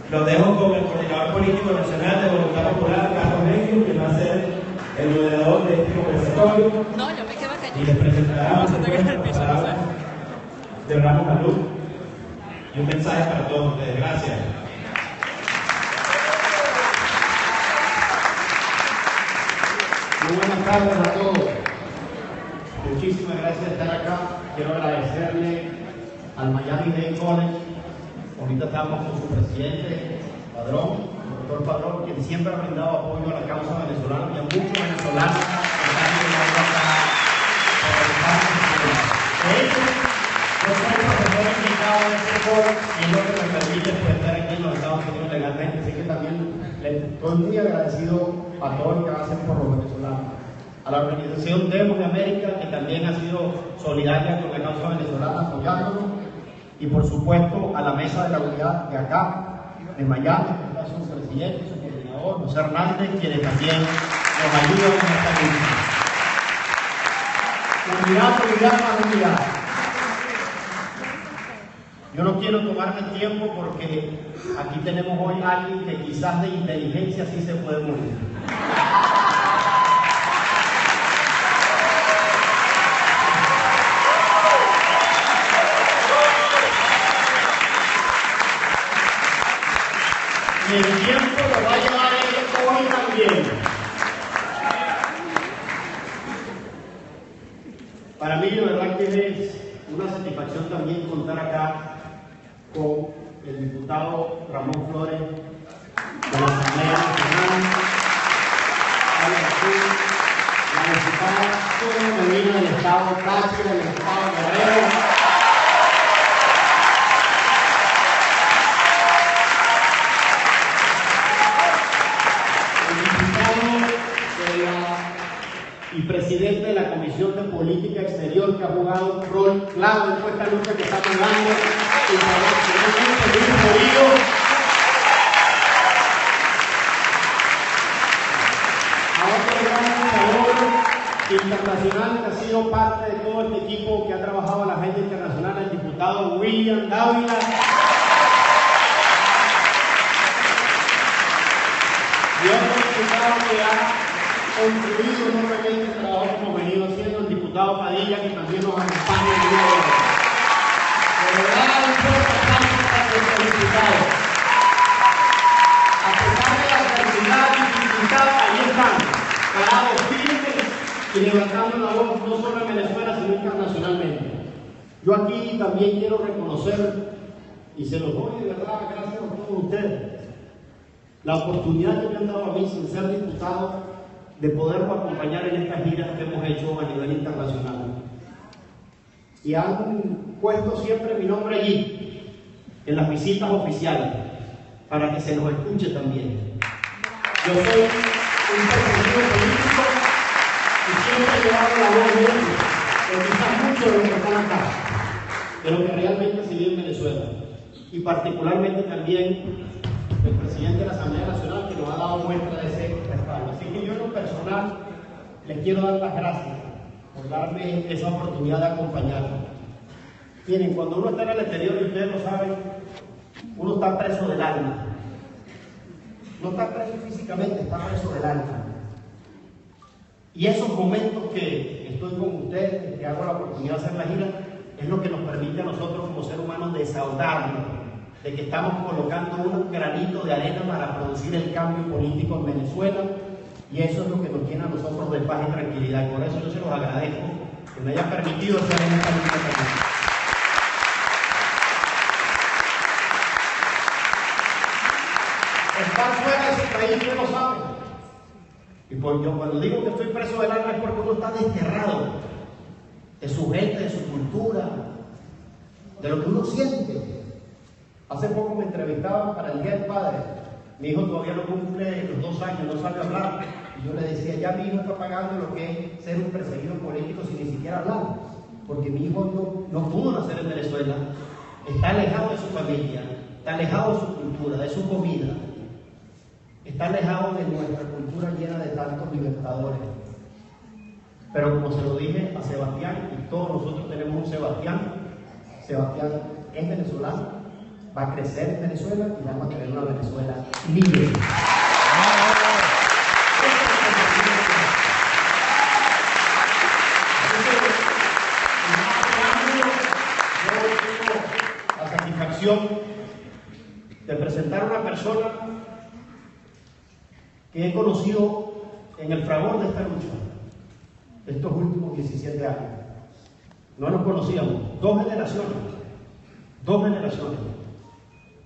Lo dejo con el coordinador político nacional de Voluntad Popular, Carlos Reggio, que va a ser el moderador de este conversatorio. No, yo me quedo callado. Y les presentará las palabras de Ramos Malú y un mensaje para todos ustedes. Gracias. Muy buenas tardes a todos. Muchísimas gracias de estar acá. Quiero agradecerle al Miami Dade College. Ahorita estamos con su presidente, Padrón, el doctor Padrón, quien siempre ha brindado apoyo a la causa venezolana y a muchos venezolanos que están llegando acá para estar de hecho, yo soy profesor invitado en este foro y es lo que me permite estar aquí en los Estados Unidos legalmente. Así que también estoy muy agradecido a todo lo que hacen por los venezolanos. A la organización Demos de América, que también ha sido solidaria con la causa venezolana, apoyándonos. Y por supuesto a la Mesa de la Unidad de acá, de Miami, que está su presidente, su coordinador, José Hernández, quienes también nos ayudan en esta lucha. Unidad, más unidad. Yo no quiero tomarme el tiempo porque aquí tenemos hoy a alguien que quizás de inteligencia sí se puede morir. Y el tiempo lo va a llevar él hoy también. Para mí, de verdad que es una satisfacción también contar acá con el diputado Ramón Flores de la Asamblea Nacional, la diputada femenina del Estado Táchira, del Estado Guerrero. Y presidente de la Comisión de Política Exterior, que ha jugado un rol clave en esta lucha que estamos dando internacionalmente. A otro gran jugador internacional que ha sido parte de todo este equipo que ha trabajado en la agenda internacional, el diputado William Dávila. Y otro diputado que ha contribuido enormemente el trabajo como venido haciendo el diputado Padilla, que también nos acompaña el día de hoy. De verdad, un fuerte aplauso para nuestros diputados. A pesar de la adversidad y dificultad, ahí están, parados firmes y levantando la voz no solo en Venezuela, sino internacionalmente. Yo aquí también quiero reconocer, y se los doy de verdad, gracias a todos ustedes, la oportunidad que me han dado a mí, sin ser diputado, de poderlo acompañar en estas giras que hemos hecho a nivel internacional. Y han puesto siempre mi nombre allí, en las visitas oficiales, para que se nos escuche también. Yo soy un perseguido político y siempre he llevado la voz de ellos, pero quizás muchos de los que están acá, pero que realmente se vive en Venezuela. Y particularmente también el presidente de la Asamblea Nacional, que nos ha dado muestra de ese respaldo. Así que yo en lo personal les quiero dar las gracias por darme esa oportunidad de acompañarlos. Miren, cuando uno está en el exterior, y ustedes lo saben, uno está preso del alma. No está preso físicamente, está preso del alma. Y esos momentos que estoy con ustedes, que hago la oportunidad de hacer la gira, es lo que nos permite a nosotros como seres humanos desahogarnos de que estamos colocando un granito de arena para producir el cambio político en Venezuela, y eso es lo que nos tiene a nosotros de paz y tranquilidad, y por eso yo se los agradezco que me hayan permitido estar en esta lucha también. Estar fuera de su país, ustedes lo saben, y pues yo cuando digo que estoy preso del alma es porque uno está desterrado de su gente, de su cultura, de lo que uno siente. Hace poco me entrevistaban para el Día del Padre. Mi hijo todavía no cumple los 2 años, no sabe hablar. Y yo le decía, ya mi hijo está pagando lo que es ser un perseguido político sin ni siquiera hablar. Porque mi hijo no pudo nacer en Venezuela. Está alejado de su familia, está alejado de su cultura, de su comida. Está alejado de nuestra cultura llena de tantos libertadores. Pero como se lo dije a Sebastián, y todos nosotros tenemos un Sebastián. Sebastián es venezolano, va a crecer en Venezuela y vamos a tener una Venezuela libre. La satisfacción de presentar a una persona que he conocido en el fragor de esta lucha, de estos últimos 17 años. No nos conocíamos, dos generaciones.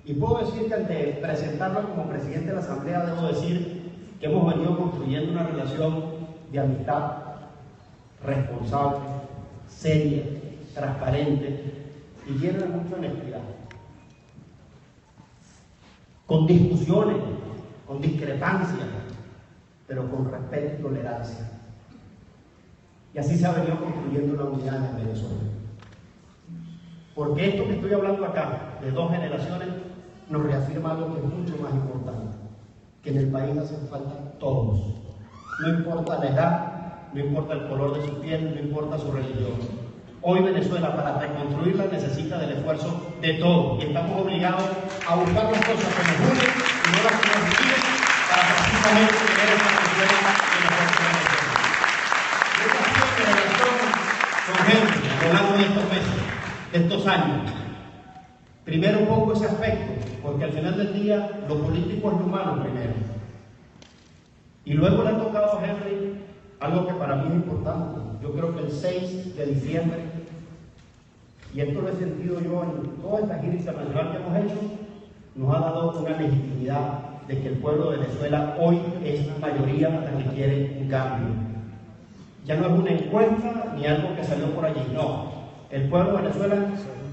Y puedo decir que ante presentarlo como presidente de la Asamblea, debo decir que hemos venido construyendo una relación de amistad responsable, seria, transparente y llena de mucha honestidad. Con discusiones, con discrepancias, pero con respeto y tolerancia. Y así se ha venido construyendo una unidad en Venezuela. Porque esto que estoy hablando acá, de dos generaciones, nos reafirma algo que es mucho más importante, que en el país hacen falta todos. No importa la edad, no importa el color de su piel, no importa su religión. Hoy Venezuela, para reconstruirla, necesita del esfuerzo de todos. Y estamos obligados a buscar las cosas que nos unen y no las que nos dividen para precisamente tener esta Venezuela que nosotros queremos. Con gente a lo largo de estos meses, de estos años. Primero un poco ese aspecto, porque al final del día lo político es lo humano primero. Y luego le ha tocado a Henry algo que para mí es importante. Yo creo que el 6 de diciembre, y esto lo he sentido yo en toda esta gira internacional que hemos hecho, nos ha dado una legitimidad de que el pueblo de Venezuela hoy es mayoría la que quiere un cambio. Ya no es una encuesta ni algo que salió por allí, no. El pueblo de Venezuela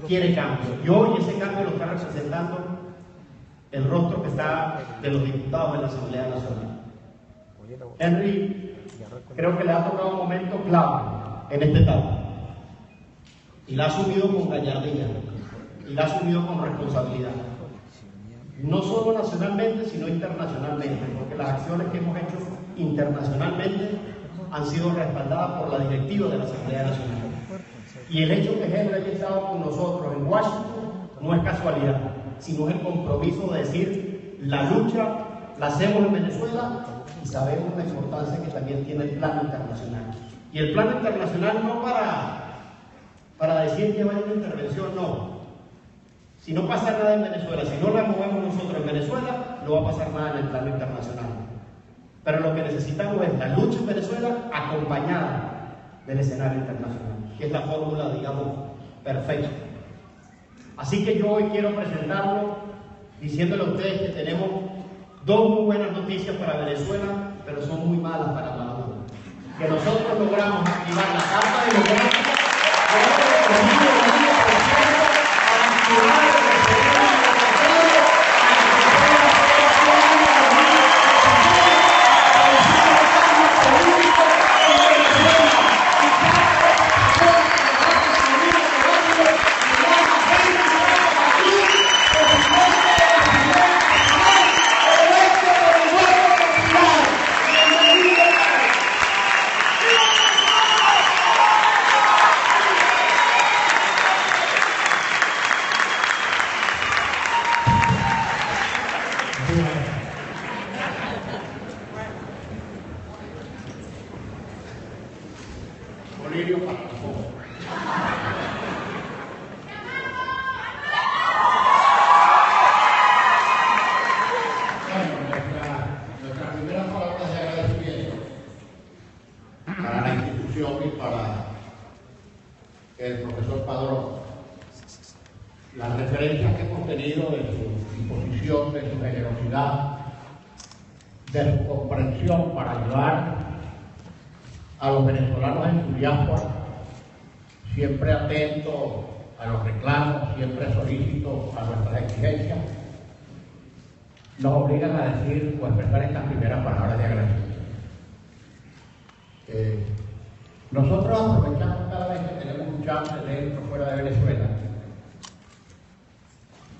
quiere cambio. Y hoy ese cambio lo está representando el rostro que está de los diputados de la Asamblea Nacional. Henry, creo que le ha tocado un momento clave en esta etapa. Y la ha asumido con gallardía. Y la ha asumido con responsabilidad. No solo nacionalmente, sino internacionalmente. Porque las acciones que hemos hecho internacionalmente han sido respaldadas por la directiva de la Asamblea Nacional. Y el hecho de que Henry haya estado con nosotros en Washington no es casualidad, sino es el compromiso de decir, la lucha la hacemos en Venezuela y sabemos la importancia que también tiene el plano internacional. Y el plano internacional no para decir que vaya una intervención, no. Si no pasa nada en Venezuela, si no la movemos nosotros en Venezuela, no va a pasar nada en el plano internacional. Pero lo que necesitamos es la lucha en Venezuela acompañada del escenario internacional, que es la fórmula, digamos, perfecta. Así que yo hoy quiero presentarlo diciéndole a ustedes que tenemos dos muy buenas noticias para Venezuela, pero son muy malas para Maduro. Que nosotros logramos activar la Carta Democrática y para el profesor Padrón. Las referencias que hemos tenido de su disposición, de su generosidad, de su comprensión para ayudar a los venezolanos en su diáspora, siempre atento a los reclamos, siempre solícito a nuestras exigencias, nos obligan a decir o expresar estas primeras palabras de agradecimiento. Nosotros aprovechamos cada vez que tenemos un chance dentro o fuera de Venezuela,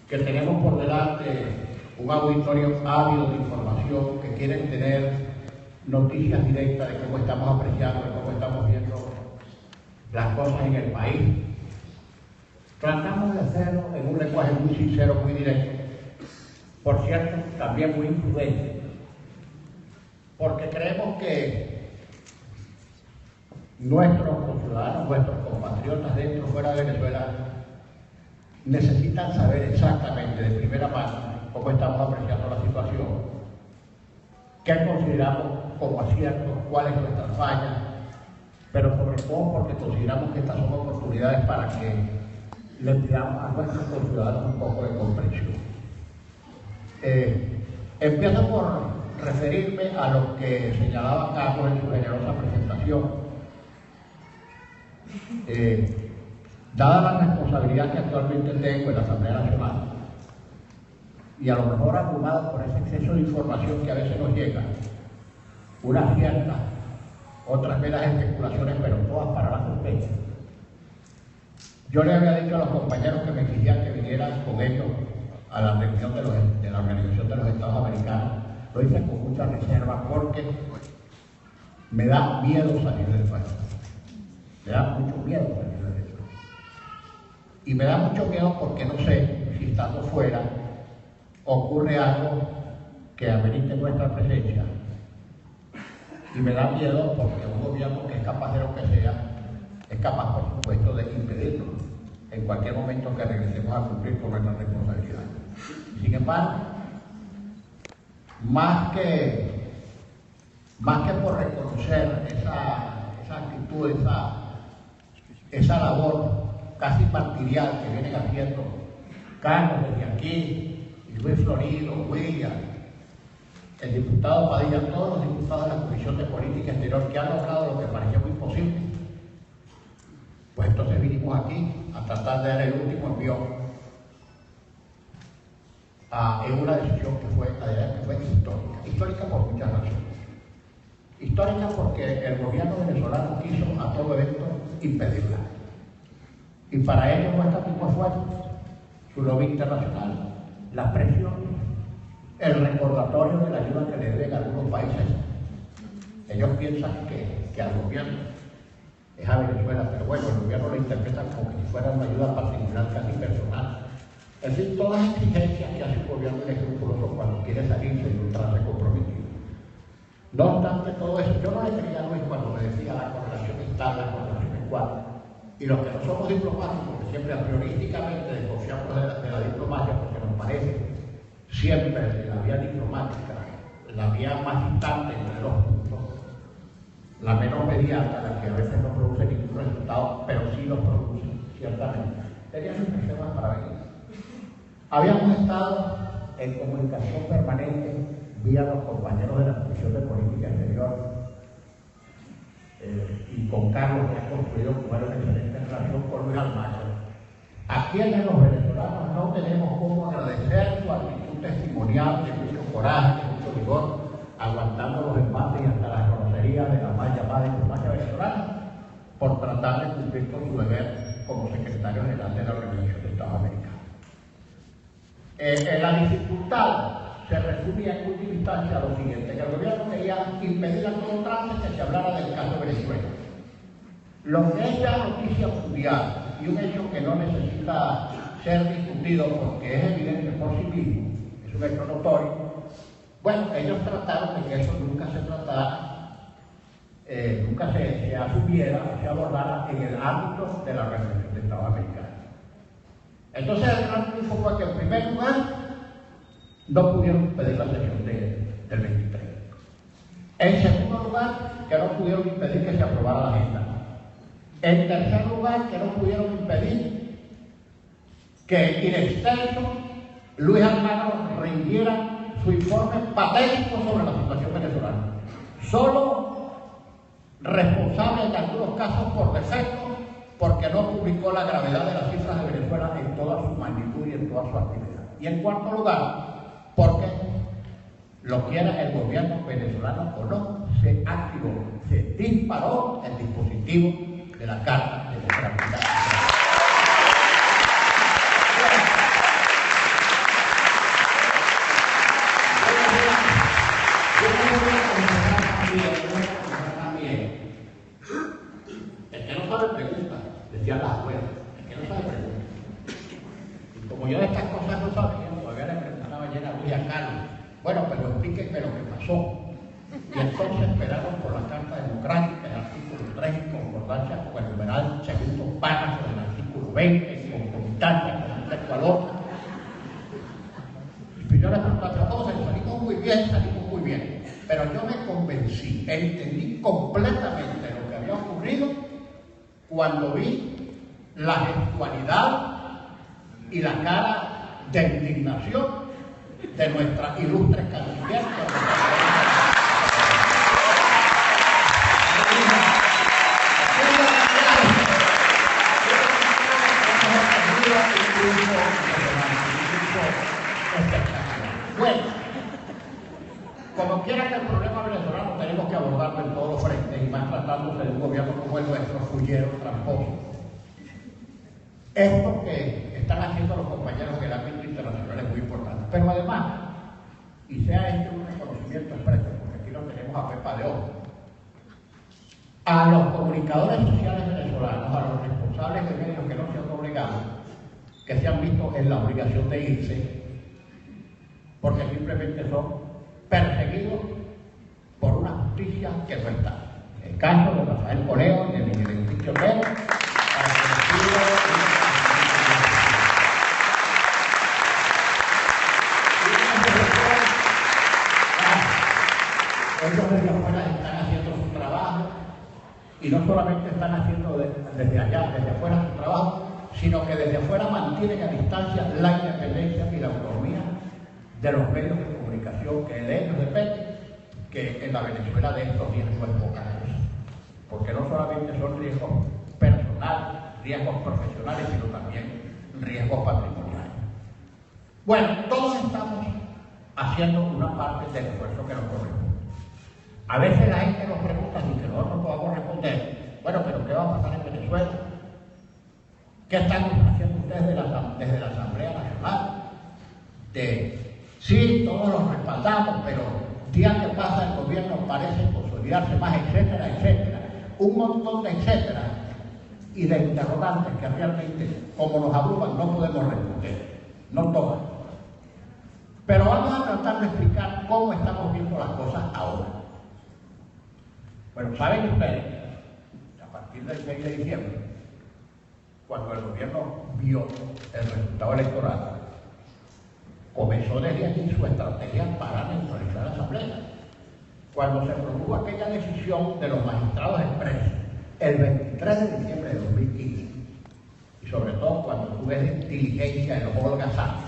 que tenemos por delante un auditorio ávido de información, que quieren tener noticias directas de cómo estamos apreciando, de cómo estamos viendo las cosas en el país. Tratamos de hacerlo en un lenguaje muy sincero, muy directo. Por cierto, también muy imprudente. Porque creemos que nuestros ciudadanos, nuestros compatriotas dentro y fuera de Venezuela necesitan saber exactamente de primera mano cómo estamos apreciando la situación, qué consideramos como aciertos, cuál es nuestra falla, pero sobre todo porque consideramos que estas son oportunidades para que le pidamos a nuestros ciudadanos un poco de comprensión. Empiezo por referirme a lo que señalaba Carlos en su generosa presentación. Dada la responsabilidad que actualmente tengo en la Asamblea Nacional, y a lo mejor abrumado por ese exceso de información que a veces nos llega, unas ciertas, otras meras especulaciones, pero todas para la sospecha. Yo le había dicho a los compañeros que me exigían que vinieran con ellos a la reunión de la Organización de los Estados Americanos. Lo hice con mucha reserva porque me da miedo salir del país. Me da mucho miedo salir del país. Y me da mucho miedo porque no sé si estando fuera ocurre algo que amerite nuestra presencia. Y me da miedo porque un gobierno que es capaz de lo que sea, es capaz, por supuesto, de impedirlo en cualquier momento que regresemos a cumplir con nuestra responsabilidad. Sin embargo, más que por reconocer esa actitud, esa labor casi martirial que vienen haciendo Carlos desde aquí, y Luis Florido, William, el diputado Padilla, todos los diputados de la Comisión de Política Exterior que han logrado lo que parecía muy imposible, pues entonces vinimos aquí a tratar de dar el último envío en una decisión que fue histórica por muchas razones. Histórica porque el gobierno venezolano quiso a todo evento impedirla. Y para ello no está tipo esfuerzo, su lobby internacional, las presiones, el recordatorio de la ayuda que le deben a algunos países. Ellos piensan que al gobierno es a Venezuela, pero bueno, el gobierno lo interpreta como si fuera una ayuda particular, casi personal. En fin, todas las exigencias que hace un gobierno inescrupuloso cuando quiere salirse de un trance comprometido. No obstante todo eso, yo no le creía a Luis cuando me decía la correlación está, la correlación es cuál. Y los que no somos diplomáticos, que siempre a priorísticamente desconfiamos de la diplomacia porque nos parece siempre la vía diplomática, la vía más distante entre los puntos, la menos mediata, la que a veces no produce ningún resultado, pero sí los produce, ciertamente. Tenía sus problemas para venir. Habíamos estado en comunicación permanente vía los compañeros de la Comisión de Política Exterior y con Carlos, que ha construido una excelente relación con Luis Almagro. A quienes los venezolanos no tenemos cómo agradecer su actitud testimonial de mucho coraje, de mucho vigor, aguantando los embates y hasta las groserías de la mal llamada diplomacia venezolana, por tratar de cumplir con su deber como secretario general de la Organización de Estados Americanos. La dificultad se resumía en última instancia a lo siguiente, que el gobierno quería impedir a todo trance que se hablara del caso de Venezuela. Lo que es ya noticia mundial y un hecho que no necesita ser discutido porque es evidente por sí mismo, es un hecho notorio. Bueno, ellos trataron de que eso nunca se tratara, nunca se asumiera, se abordara en el ámbito de la Organización de Estados Americanos. Entonces el gran triunfo fue que en primer lugar no pudieron impedir la sesión del 23. En segundo lugar, que no pudieron impedir que se aprobara la agenda. En tercer lugar, que no pudieron impedir que in extenso Luis Almagro rindiera su informe patético sobre la situación venezolana. Solo responsable en algunos casos por defecto, porque no publicó la gravedad de las cifras de Venezuela en toda su magnitud y en toda su actividad. Y en cuarto lugar, porque lo quiera el gobierno venezolano o no, se activó, se disparó el dispositivo de la Carta Democrática. El que no sabe pregunta, decía la abuela, el que no sabe pregunta. Bueno, pero explíquenme lo que pasó. Y entonces esperaron por la Carta Democrática, el artículo 3, en concordancia con el numeral segundo párrafo del artículo 20, en concomitancia con el Ecuador. Y yo les pregunté, pero ¿cómo salimos muy bien? Pero yo me convencí, entendí completamente lo que había ocurrido cuando vi la gestualidad y la cara de indignación de nuestra ilustre canciller. Bueno, como quiera que el problema venezolano tenemos que abordarlo en todos los frentes, y más tratándose de un gobierno como el nuestro, fullero, tramposo. Esto que están haciendo los compañeros en el ámbito internacional es muy importante. Pero además, y sea este un reconocimiento expreso, porque aquí lo tenemos a pepa de oro, a los comunicadores sociales venezolanos, a los responsables de medios que no se han obligado, que se han visto en la obligación de irse, porque simplemente son perseguidos por una justicia que no está. El caso de Rafael Poleo y de Miguel Enrique Otero, ellos desde afuera están haciendo su trabajo, y no solamente están haciendo desde allá, desde afuera su trabajo, sino que desde afuera mantienen a distancia la independencia y la autonomía de los medios de comunicación, que de ellos depende, que en la Venezuela de estos días no es poca cosa, porque no solamente son riesgos personales, riesgos profesionales, sino también riesgos patrimoniales. Bueno, todos estamos haciendo una parte del esfuerzo que nos corresponde. A veces la gente nos pregunta sin que nosotros no podamos responder, bueno, pero ¿qué va a pasar en Venezuela? ¿Qué están haciendo ustedes desde la Asamblea Nacional? Sí, todos los respaldamos, pero día que pasa el gobierno parece consolidarse más, etcétera, etcétera. Un montón de etcétera y de interrogantes que realmente, como nos abruman, no podemos responder. No todas. Pero vamos a tratar de explicar cómo estamos viendo las cosas ahora. Bueno, saben ustedes, a partir del 6 de diciembre, cuando el gobierno vio el resultado electoral, comenzó desde allí su estrategia para neutralizar la Asamblea. Cuando se produjo aquella decisión de los magistrados expresos, el 23 de diciembre de 2015, y sobre todo cuando tuve diligencia en los holgazanes,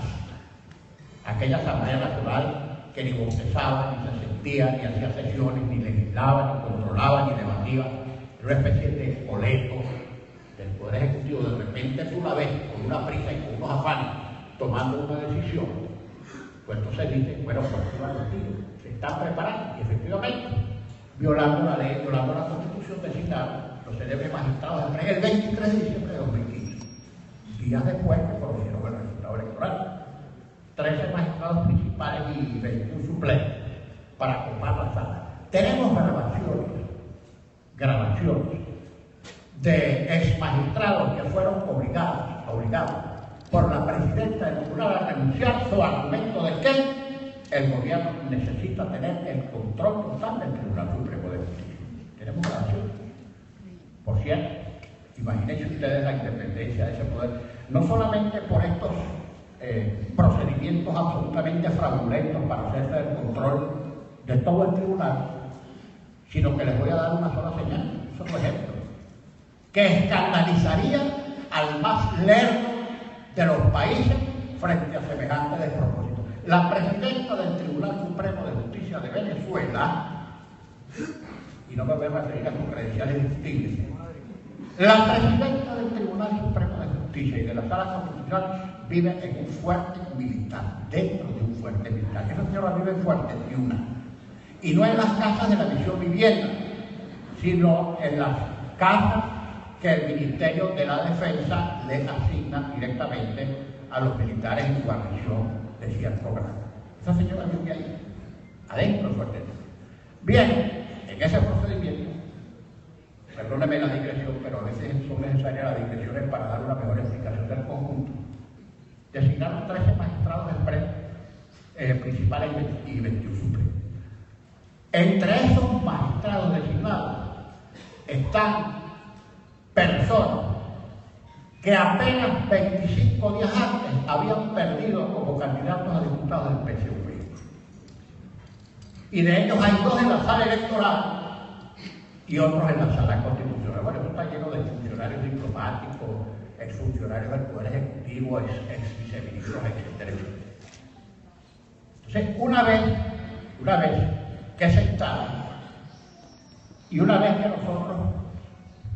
aquella Asamblea Nacional que ni bostezaba, ni se sentía, ni hacía sesiones, ni legislaba, ni controlaba, ni debatía, era una especie de coleto del Poder Ejecutivo. De repente tú la ves con una prisa y con unos afanes tomando una decisión, pues entonces dicen, bueno, pues se están preparando, y efectivamente, violando la ley, violando la Constitución, designaron los célebres magistrados el 23 de diciembre de 2015, días después que conocieron el resultado electoral. 13 magistrados principales y 21 suplentes para ocupar la sala. Tenemos grabaciones de ex magistrados que fueron obligados por la presidenta del tribunal a renunciar su argumento de que el gobierno necesita tener el control total del Tribunal Supremo de Justicia. Tenemos grabaciones. Por cierto, imagínense ustedes la independencia de ese poder, no solamente por estos procedimientos absolutamente fraudulentos para hacerse el control de todo el tribunal, sino que les voy a dar una sola señal, un solo ejemplo, que escandalizaría al más lerdo de los países frente a semejante despropósito. La presidenta del Tribunal Supremo de Justicia de Venezuela, y no me voy a referir a sus credenciales distinguidas, la presidenta del Tribunal Supremo de Justicia y de la Sala Constitucional vive en un fuerte militar, dentro de un fuerte militar. Esa señora vive en Fuerte Tiuna, y no en las casas de la misión vivienda, sino en las casas que el Ministerio de la Defensa le asigna directamente a los militares en guarnición de cierto grado. Esa señora vive ahí, adentro de Fuerte Tiuna. Bien, en ese procedimiento, perdóneme la digresión, pero a veces son necesarias las digresiones para dar una mejor explicación del conjunto, designaron 13 magistrados expresos principales y 21 suplentes. Entre esos magistrados designados están personas que apenas 25 días antes habían perdido como candidatos a diputados del PSV. Y de ellos hay 2 en la sala electoral y otros en la sala constitucional. Bueno, esto está lleno de funcionarios diplomáticos, exfuncionarios del Poder Ejecutivo, ex viceministros, etcétera. Entonces, una vez que se instala y una vez que nosotros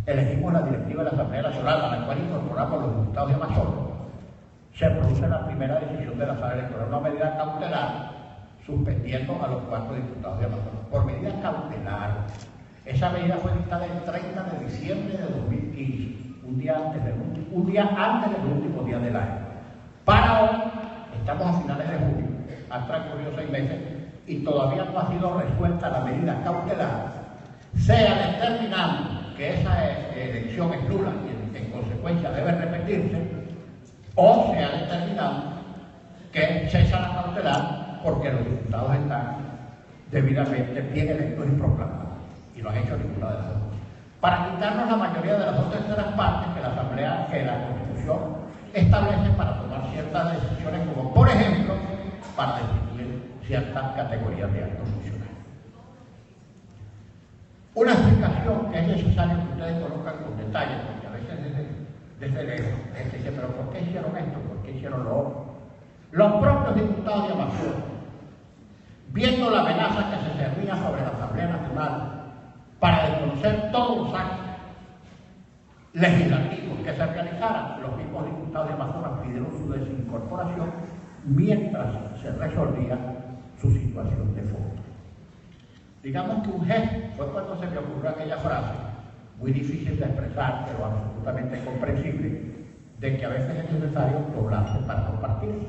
elegimos la directiva de la Asamblea Nacional a la cual incorporamos los diputados de Amazonas, se produce la primera decisión de la sala electoral, una medida cautelar, suspendiendo a los 4 diputados de Amazonas. Por medida cautelar, esa medida fue dictada el 30 de diciembre de 2015, un día antes del último día del año. Para hoy, estamos a finales de julio, han transcurrido 6 meses y todavía no ha sido resuelta la medida cautelar, sea determinando que esa elección es nula y en consecuencia debe repetirse, o sea determinando que cesa la cautelar porque los diputados están debidamente bien electos y proclamados, y no han hecho ninguna de las dos. Para quitarnos la mayoría de las 2/3 partes que la Asamblea, que la Constitución establece para tomar ciertas decisiones, como por ejemplo, para definir ciertas categorías de altos funcionarios. Una explicación que es necesario que ustedes conozcan con detalle, porque a veces desde lejos se dice, pero ¿por qué hicieron esto? ¿Por qué hicieron lo otro? Los propios diputados de Amazonas, viendo la amenaza que se cernía sobre la Asamblea Nacional para desconocer todos los actos legislativos que se realizaran, los mismos diputados de Amazonas pidieron su desincorporación mientras se resolvía su situación de fondo. Digamos que un gesto fue cuando se me ocurrió aquella frase, muy difícil de expresar, pero absolutamente comprensible, de que a veces es necesario doblarse para no partirse.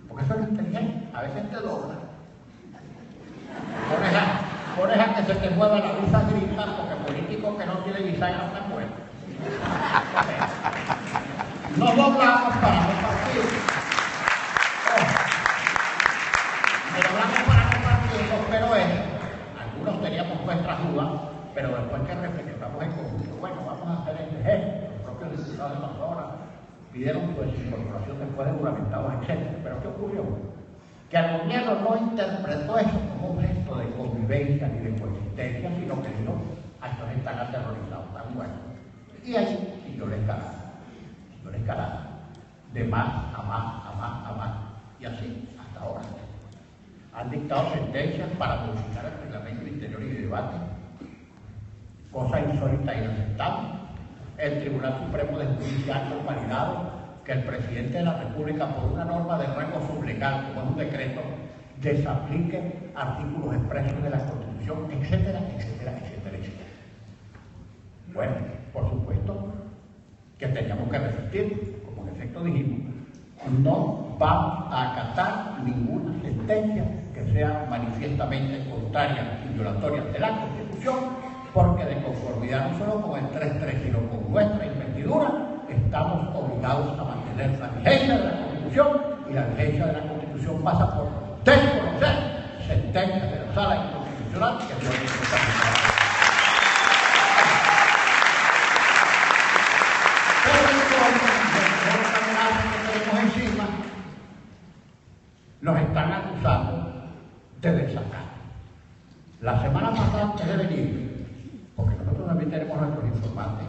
Porque eso es inteligente, a veces te doblas. Pones a que se te mueva la visa grita, porque políticos que no tienen visa no se mueven. Nos doblamos para no partir. Nos doblamos para no partir, pero algunos teníamos nuestras dudas, pero después que reflexionamos en conjunto, bueno, vamos a hacer este gesto. Los propios diputados de Amazonas pidieron su desincorporación después de juramentados, etc. Pero ¿qué ocurrió? Que el gobierno no interpretó eso como un gesto de convivencia ni de coexistencia, sino que dijo, estos están aterrorizados, tan buenos. Y ahí siguió la escalada, de más a más, y así hasta ahora. Han dictado sentencias para modificar el reglamento interior y de debate, cosa insólita e inaceptable. El Tribunal Supremo de Justicia ha convalidado que el presidente de la República, por una norma de rango sublegal, como es un decreto, desaplique artículos expresos de la Constitución, etcétera, etcétera, etcétera, etcétera. Bueno, por supuesto que teníamos que resistir, como en efecto dijimos, no vamos a acatar ninguna sentencia que sea manifiestamente contraria y violatoria de la Constitución, porque de conformidad no solo con el 3.3, sino con nuestra investidura, estamos obligados a mantener la vigencia de la Constitución, y la vigencia de la Constitución pasa por desconocer sentencias de la Sala Constitucional que no encima, nos están acusando de desacato. La semana pasada, antes de venir, porque nosotros también tenemos nuestros informantes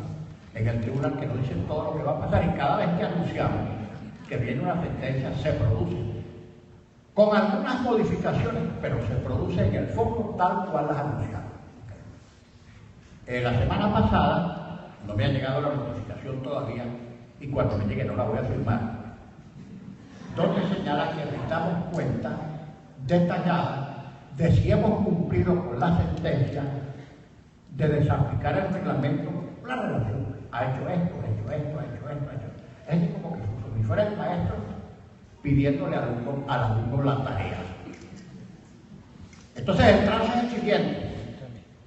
en el tribunal que nos dicen todo lo que va a pasar, y cada vez que anunciamos que viene una sentencia se produce con algunas modificaciones, pero se produce en el fondo tal cual las anunciamos. La semana pasada no me ha llegado la notificación todavía, y cuando me llegue no la voy a firmar, donde señala que necesitamos cuenta detallada de si hemos cumplido con la sentencia de desaplicar el reglamento, la relación. Ha hecho esto. Es decir, como que si fuera el maestro pidiéndole al alumno la tarea. Entonces el trazo es el siguiente: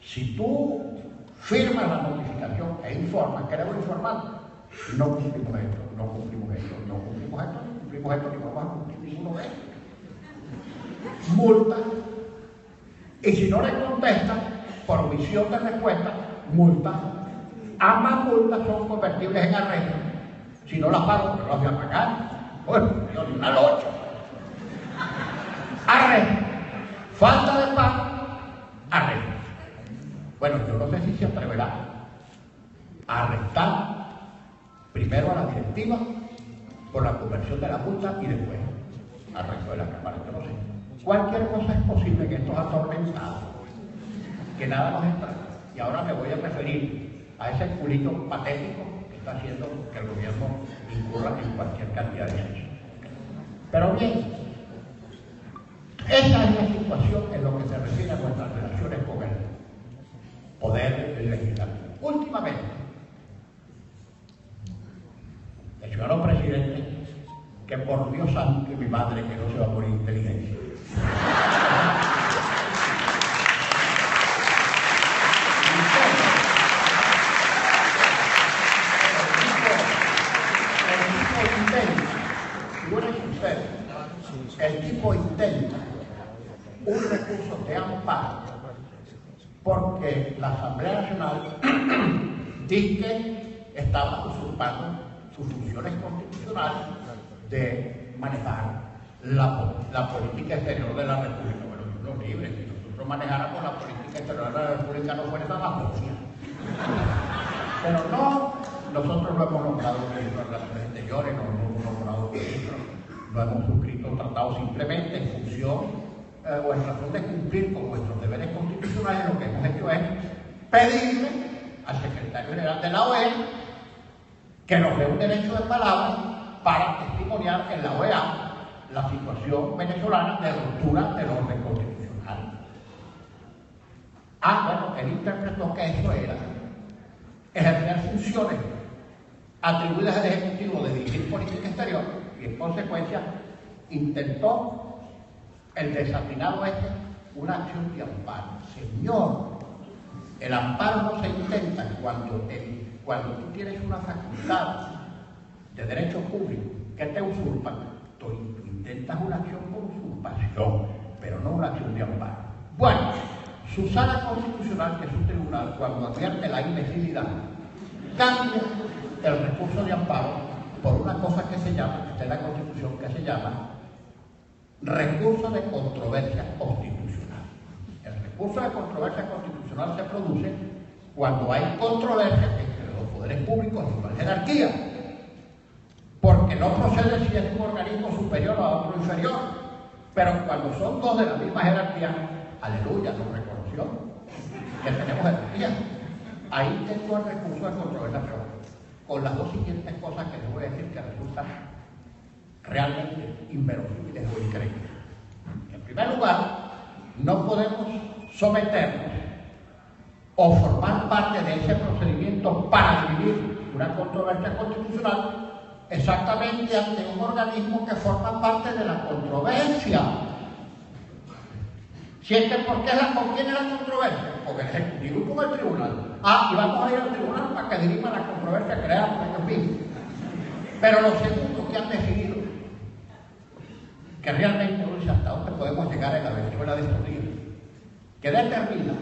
si tú firmas la notificación e informas, queremos informar, no cumplimos esto, ni vamos a cumplir ninguno de estos. multa. Y si no le contestan, por omisión de respuesta, multa. Ambas multas son convertibles en arresto. Si no las pago, no las voy a pagar. Bueno, yo ni una locha. Arresto. Falta de pago, arresto. Bueno, yo no sé si se atreverá a arrestar primero a la directiva por la conversión de la multa y después al resto de la Cámara. Yo no sé. Cualquier cosa es posible en estos atormentados, que nada nos entra. Y ahora me voy a referir a ese culito patético que está haciendo que el gobierno incurra en cualquier cantidad de hechos. Pero bien, esa es la situación en lo que se refiere a nuestras relaciones con el poder legislativo. Últimamente, el ciudadano presidente, que por Dios santo y mi madre que no se va por inteligencia, el tipo intenta un recurso de amparo porque la Asamblea Nacional dice que estaba usurpando sus funciones constitucionales de manejar la política exterior de la República. Bueno, Dios nos libre, si nosotros manejáramos la política exterior de la República no fuera tan apropiada. Pero no, nosotros no hemos nombrado ministro de Relaciones Exteriores, no hemos nombrado ministro, no hemos suscrito un tratado simplemente en función o en razón de cumplir con nuestros deberes constitucionales. Lo que hemos hecho es pedirle al secretario general de la OEA que nos dé un derecho de palabra para testimoniar en la OEA la situación venezolana de ruptura del orden constitucional. Bueno, él interpretó que eso era ejercer funciones atribuidas al Ejecutivo de dirigir política exterior y en consecuencia intentó el desatinado una acción de amparo. Señor, el amparo no se intenta cuando tú tienes una facultad de derecho público que te usurpan. Tú intentas una acción por usurpación, pero no una acción de amparo. Bueno, su sala constitucional, que es un tribunal, cuando advierte la imbecilidad, cambia el recurso de amparo por una cosa que se llama, que está en la Constitución, que se llama recurso de controversia constitucional. El recurso de controversia constitucional se produce cuando hay controversia entre los poderes públicos de igual jerarquía, porque no procede si es un organismo superior o otro inferior, pero cuando son dos de la misma jerarquía, aleluya, nos reconoció que tenemos jerarquía. Ahí tengo el recurso de controversia, pero con las dos siguientes cosas que les voy a decir que resultan realmente inverosímiles o increíbles. En primer lugar, no podemos someternos o formar parte de ese procedimiento para dirimir una controversia constitucional exactamente ante un organismo que forma parte de la controversia. ¿Sienten por qué con quién es la controversia? Con el Ejecutivo y con el Tribunal. Y vamos a ir al Tribunal para que dirima la controversia creada por ellos mismos. Pero los segundos que han decidido que realmente no dice hasta dónde podemos llegar en la Venezuela de estos días, que determina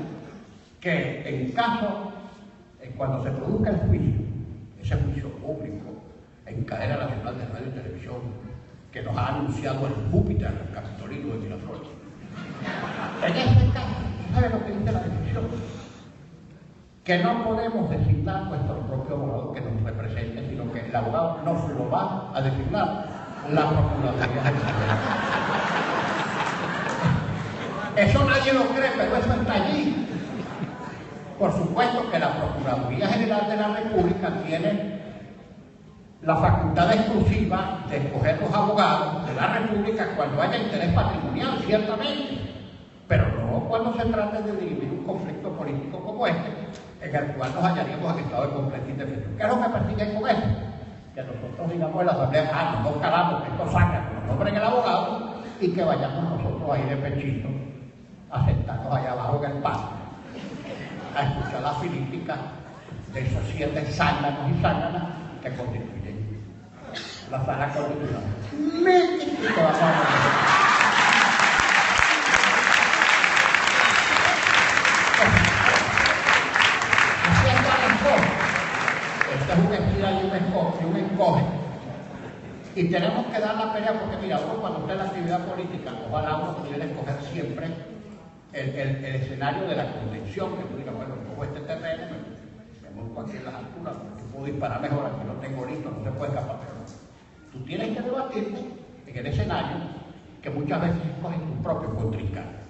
que en caso, cuando se produzca el juicio, ese juicio público en cadena nacional de radio y televisión, que nos ha anunciado el Júpiter Capitolino de Miraflores, en este caso, ¿sabe lo que dice la decisión? Que no podemos designar nuestro propio abogado que nos represente, sino que el abogado nos lo va a designar la Procuraduría General. Eso nadie lo cree, pero eso está allí. Por supuesto que la Procuraduría General de la República tiene la facultad exclusiva de escoger los abogados de la República cuando haya interés patrimonial, ciertamente, pero no cuando se trate de dirimir un conflicto político como este, en el cual nos hallaríamos en estado de completa indefensión. ¿Qué es lo que persiguen con esto? Que nosotros digamos en la asamblea, no calamos, que esto saca, que nos nombren el abogado y que vayamos nosotros ahí de pechito a sentarnos allá abajo en el patio a escuchar la filípica de esos 7 zánganos y zánganas que constituyen la sala constitucional. Y tenemos que dar la pelea porque, mira, uno cuando está en la actividad política, ojalá uno pudiera escoger siempre el escenario de la contención, que tú digas, bueno, cojo este terreno, me monto aquí en las alturas, porque puedo disparar mejor, aquí lo tengo listo, no se puede escapar. Pero tú tienes que debatirte en el escenario que muchas veces escogen tus propios contrincantes.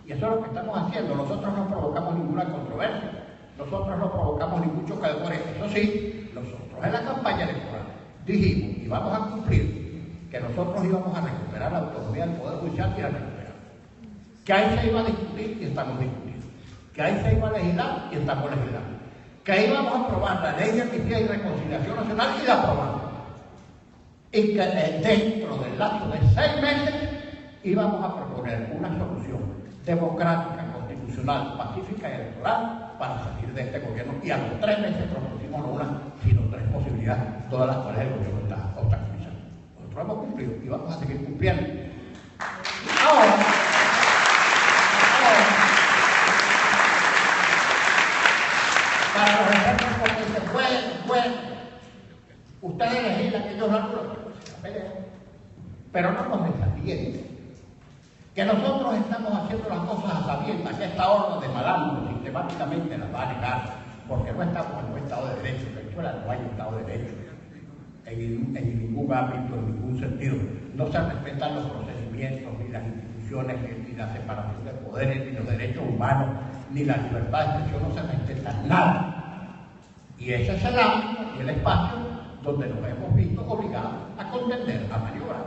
Y eso es lo que estamos haciendo. Nosotros no provocamos ninguna controversia, nosotros no provocamos ningún choque de poderes. Eso sí, nosotros en la campaña electoral dijimos y vamos a cumplir que nosotros íbamos a recuperar la autonomía del Poder Judicial y la recuperar. Que ahí se iba a discutir y estamos discutiendo. Que ahí se iba a legislar y estamos legislando. Que ahí íbamos a aprobar la Ley de Amnistía y Reconciliación Nacional y la aprobamos. Y que dentro del lapso de 6 meses íbamos a proponer una solución democrática, constitucional, pacífica y electoral para salir de este gobierno. Y a los 3 meses propusimos no una, sino 3 posibilidades, todas las cuales el gobierno está obstaculizando. Nosotros hemos cumplido y vamos a seguir cumpliendo. Ahora, para los ejemplos porque se pueden, ustedes legislan que ellos dan pero no nos desafíen. Que nosotros estamos haciendo las cosas a sabiendas, que esta orden de malandro sistemáticamente las va a negar, porque no estamos en un Estado de Derecho. En Venezuela no hay Estado de Derecho, en ningún ámbito, en ningún sentido. No se respetan los procedimientos, ni las instituciones, ni la separación de poderes, ni los derechos humanos, ni la libertad de expresión, no se respeta nada. Y ese es el ámbito y el espacio donde nos hemos visto obligados a contender, a maniobrar,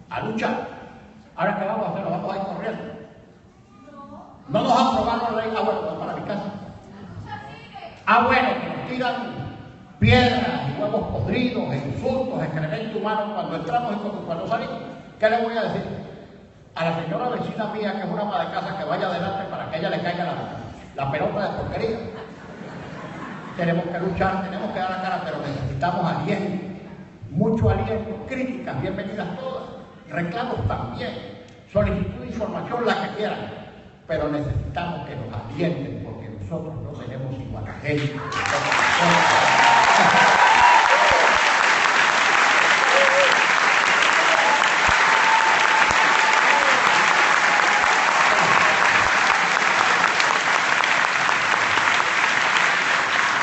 a luchar. Ahora, ¿qué vamos a hacer? ¿Nos vamos a ir corriendo? No nos aprobaron la ley. Ah, bueno, vamos para mi casa. Ah, bueno, que nos tiran piedras y huevos podridos, e insultos, excremento humano cuando entramos y cuando salimos. ¿Qué le voy a decir? A la señora vecina mía, que es una ama de casa, que vaya adelante para que a ella le caiga la pelota de porquería. Tenemos que luchar, tenemos que dar la cara, pero necesitamos aliento, mucho aliento, críticas, bienvenidas todas, reclamos también, solicitud de información, la que quieran, pero necesitamos que nos alienten, porque nosotros no tenemos igual a gente.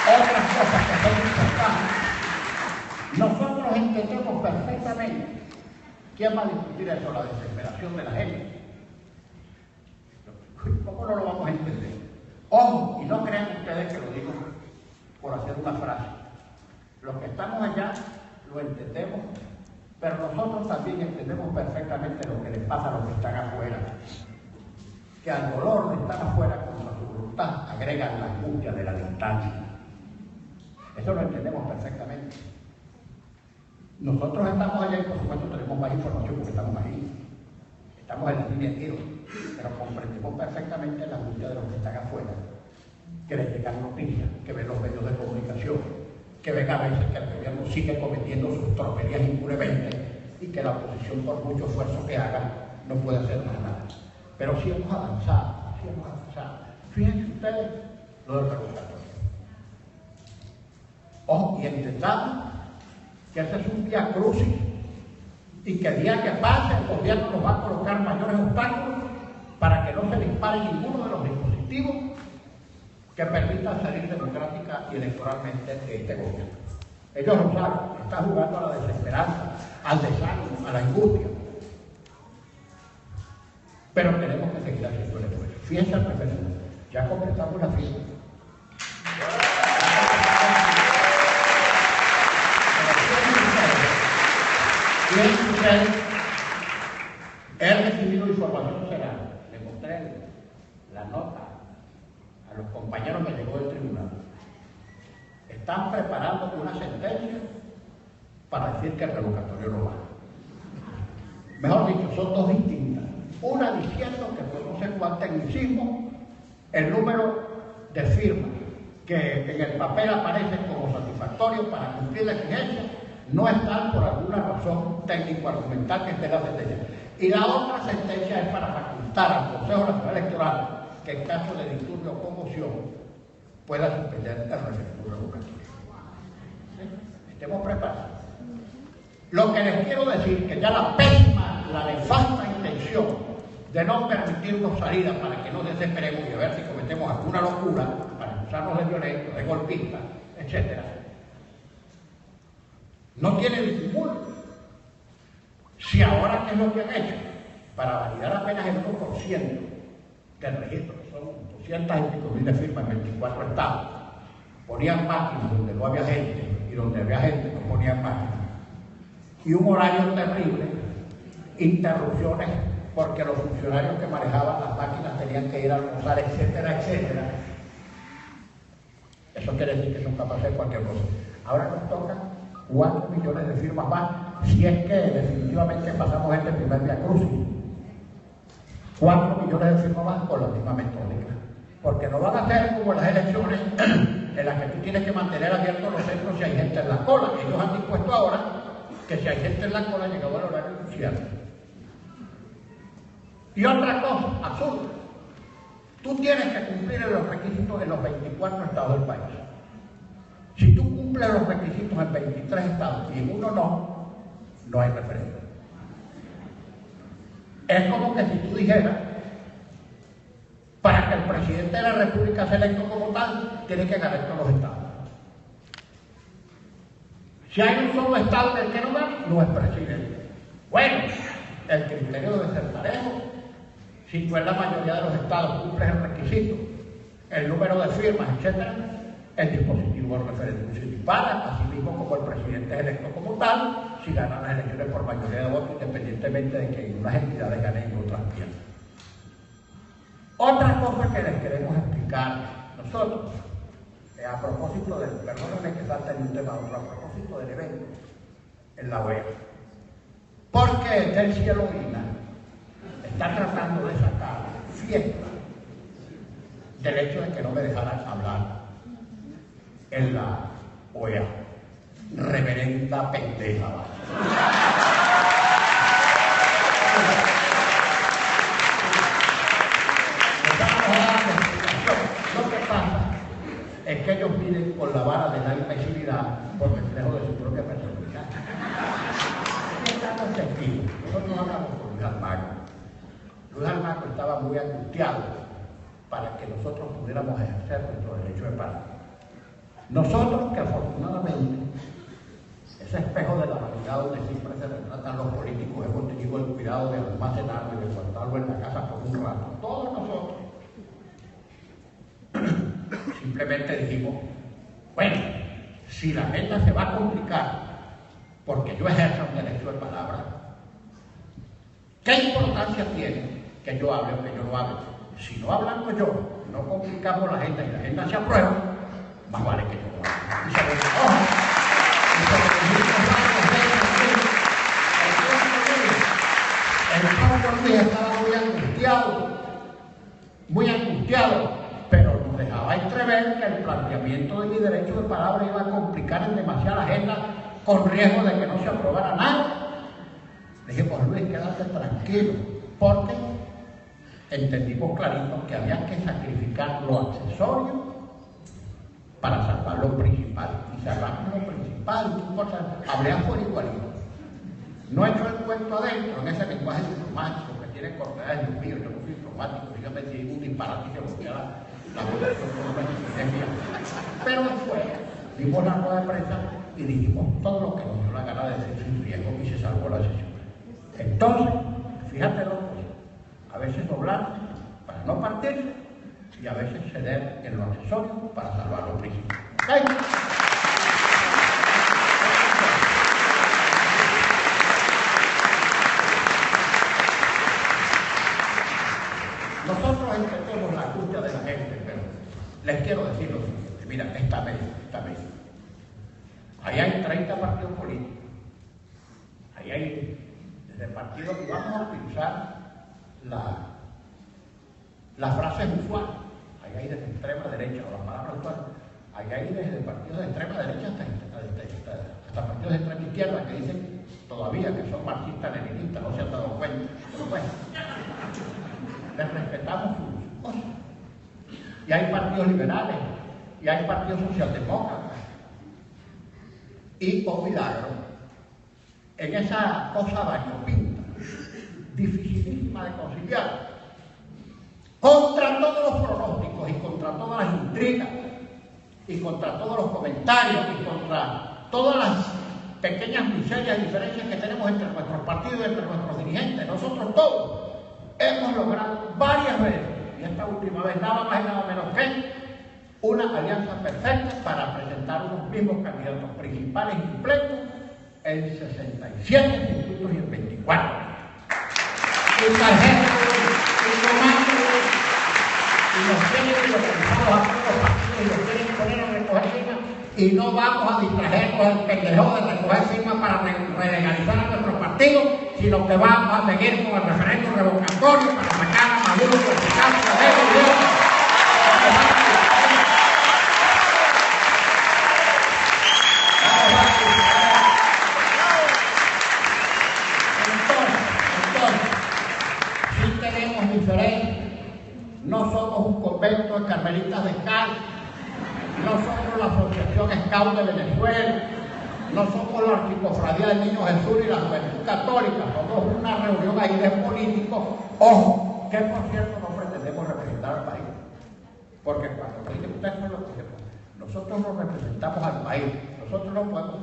Otras cosas que son importantes. Nosotros entendemos perfectamente. ¿Quién va a discutir eso? La desesperación de la gente. ¿Cómo no lo vamos a entender? Ojo, y no crean ustedes que lo digo por hacer una frase. Los que estamos allá lo entendemos, pero nosotros también entendemos perfectamente lo que les pasa a los que están afuera. Que al dolor de estar afuera contra su voluntad agregan la angustia de la distancia. Eso lo entendemos perfectamente. Nosotros estamos allá y por supuesto tenemos más información porque estamos ahí. Estamos en la línea de tiro, pero comprendemos perfectamente la angustia de los que están afuera, que les llegan noticias, que ven los medios de comunicación, que ven a veces que el gobierno sigue cometiendo sus tropelías impunemente y que la oposición, por mucho esfuerzo que haga, no puede hacer más nada. Pero sí hemos avanzado, sí hemos avanzado. Fíjense ustedes lo del revocatorio. Ojo, y entendamos que ese es un vía crucis y que el día que pase el gobierno nos va a colocar mayores obstáculos para que no se dispare ninguno de los dispositivos que permitan salir democrática y electoralmente de este gobierno. Ellos lo saben, están jugando a la desesperanza, al desánimo, a la angustia. Pero tenemos que seguir haciendo el esfuerzo. Fíjense al referéndum, ya completamos la firma. He recibido información será, le mostré la nota a los compañeros que llegó del tribunal. Están preparando una sentencia para decir que el revocatorio no va. Mejor dicho, son dos distintas. Una diciendo que por no sé cuál tecnicismo, el número de firmas que en el papel aparece como satisfactorio para cumplir la exigencia no están por alguna razón técnico-argumental que esté en la sentencia. Y la otra sentencia es para facultar al Consejo Nacional Electoral que en caso de disturbio o conmoción pueda suspender el referéndum revocatorio. ¿Sí? Estemos preparados. Lo que les quiero decir que ya la pésima, la nefasta intención de no permitirnos salida para que nos desesperemos y a ver si cometemos alguna locura, para acusarnos de violentos, de golpistas, etc. No tiene disimulo. Si ahora, ¿qué es lo que han hecho? Para validar apenas el 1% del registro, que son 200 y pico mil de firmas en 24 estados, ponían máquinas donde no había gente y donde había gente no ponían máquinas. Y un horario terrible, interrupciones porque los funcionarios que manejaban las máquinas tenían que ir a almorzar, etcétera, etcétera. Eso quiere decir que son capaces de cualquier cosa. Ahora nos toca 4 millones de firmas más, si es que definitivamente pasamos este primer vía crucis. 4 millones de firmas más con la misma metódica. Porque no van a ser como las elecciones en las que tú tienes que mantener abiertos los centros si hay gente en la cola. Ellos han dispuesto ahora que si hay gente en la cola, llegado el horario crucial. Y otra cosa, absurda. Tú tienes que cumplir los requisitos en los 24 estados del país. Si tú cumples los requisitos en 23 estados y en uno no hay referéndum. Es como que si tú dijeras, para que el presidente de la República sea electo como tal, tiene que ganar todos los estados. Si hay un solo estado en el que no gana, no es presidente. Bueno, el criterio debe ser parejo. Si tú en la mayoría de los estados cumples el requisito, el número de firmas, etc., el dispositivo del referéndum se dispara, así mismo como el presidente es electo como tal, si ganan las elecciones por mayoría de votos, independientemente de que unas entidades ganen y otras pierdan. Otra cosa que les queremos explicar nosotros, a propósito del, perdónenme que salta en un tema otro, a propósito del evento en la OEA, porque del cielo está tratando de sacar fiesta del hecho de que no me dejaran hablar en la OEA. Reverenda pendeja. Lo que pasa es que ellos viven con la vara de la imbecilidad por reflejo de su propia personalidad. Y estamos tranquilos. Nosotros hablamos con Luis Almagro. Luis Almagro estaba muy angustiado para que nosotros pudiéramos ejercer nuestro derecho de paro. Nosotros, que afortunadamente, ese espejo de la realidad donde siempre se retratan los políticos, hemos tenido el cuidado de almacenarlo y de guardarlo en la casa por un rato. Todos nosotros simplemente dijimos, bueno, si la agenda se va a complicar porque yo ejerzo un derecho de palabra, ¿qué importancia tiene que yo hable o que yo no hable? Si no hablando yo, no complicamos la agenda y la agenda se aprueba, más vale que yo lo haga. Y se lo recojo. El Pablo Luis estaba muy angustiado, pero nos dejaba entrever que el planteamiento de mi derecho de palabra iba a complicar en demasiada agenda con riesgo de que no se aprobara nada. Le dije, pues Luis, quédate tranquilo, porque entendimos clarito que había que sacrificar lo accesorio para salvar lo principal. Y salvamos lo principal, ¿qué importa? Hablé afuera igualito. No he hecho el cuento adentro en ese lenguaje diplomático que tiene cortedad de mío, yo no soy diplomático, dígame si hay un disparate que bloquea la votación por una existencia. Pero después dimos la rueda de prensa y dijimos todo lo que nos dio la gana de decir sin riesgo y se salvó la sesión. Entonces, fíjate lo que a veces doblar para no partir y a veces ceder en lo accesorio para salvar los principios. ¿Okay? Nosotros entendemos la angustia de la gente, pero les quiero decir lo siguiente. Mira, esta vez. Ahí hay 30 partidos políticos. Ahí hay desde partidos que vamos a utilizar las frases usuales. Ahí hay desde extrema derecha, o las palabras usuales. Ahí hay desde partidos de extrema derecha hasta partidos de extrema izquierda que dicen todavía que son marxistas-leninistas, no se han dado cuenta. Pero bueno, les respetamos sus cosas. Y hay partidos liberales, y hay partidos socialdemócratas. Y, oh milagro, en esa cosa variopinta, dificilísima de conciliar, contra todos los pronósticos y contra todas las intrigas y contra todos los comentarios y contra todas las pequeñas miserias y diferencias que tenemos entre nuestros partidos y entre nuestros dirigentes. Nosotros todos hemos logrado varias veces, y esta última vez nada más y nada menos que una alianza perfecta para presentar unos mismos candidatos principales y suplentes en 67 distritos y en 24. Y sargentos, y comandos, y nos tienen localizados a todos los partidos y los quieren poner a recoger firmas, y no vamos a distraernos al pendejo de recoger firmas para relegalizar a nuestro partido, sino que vamos a seguir con el referéndum revocatorio para sacar a Maduro por su casa de gobierno. No somos un convento de carmelitas descalzas, no somos la Asociación Scout de Venezuela, no somos la Archicofradía del Niño Jesús y la Juventud Católica, somos una reunión ahí de políticos, ojo, que por cierto no pretendemos representar al país, porque cuando dice usted fue lo que nosotros no representamos al país, nosotros no podemos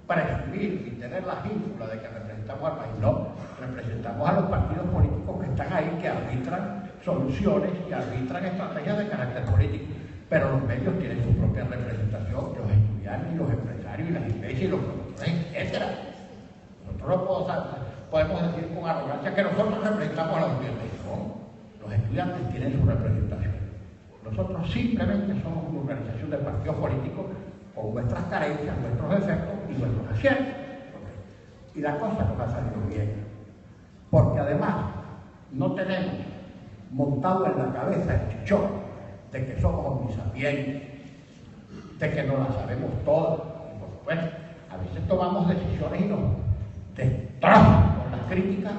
presumir y tener la ínsula de que representamos al país, no, representamos a los partidos políticos que están ahí, que arbitran soluciones y arbitran estrategias de carácter político, pero los medios tienen su propia representación, los estudiantes y los empresarios y las iglesias y los promotores, etc. Nosotros no podemos decir con arrogancia que nosotros representamos a los estudiantes, no, los estudiantes tienen su representación, nosotros simplemente somos una organización de partidos políticos con nuestras carencias, nuestros defectos y nuestros aciertos. Y la cosa nos ha salido bien, porque además no tenemos montado en la cabeza el chichón de que somos omnisapientes, de que no la sabemos todas. Y por supuesto, a veces tomamos decisiones y nos destrozan con las críticas,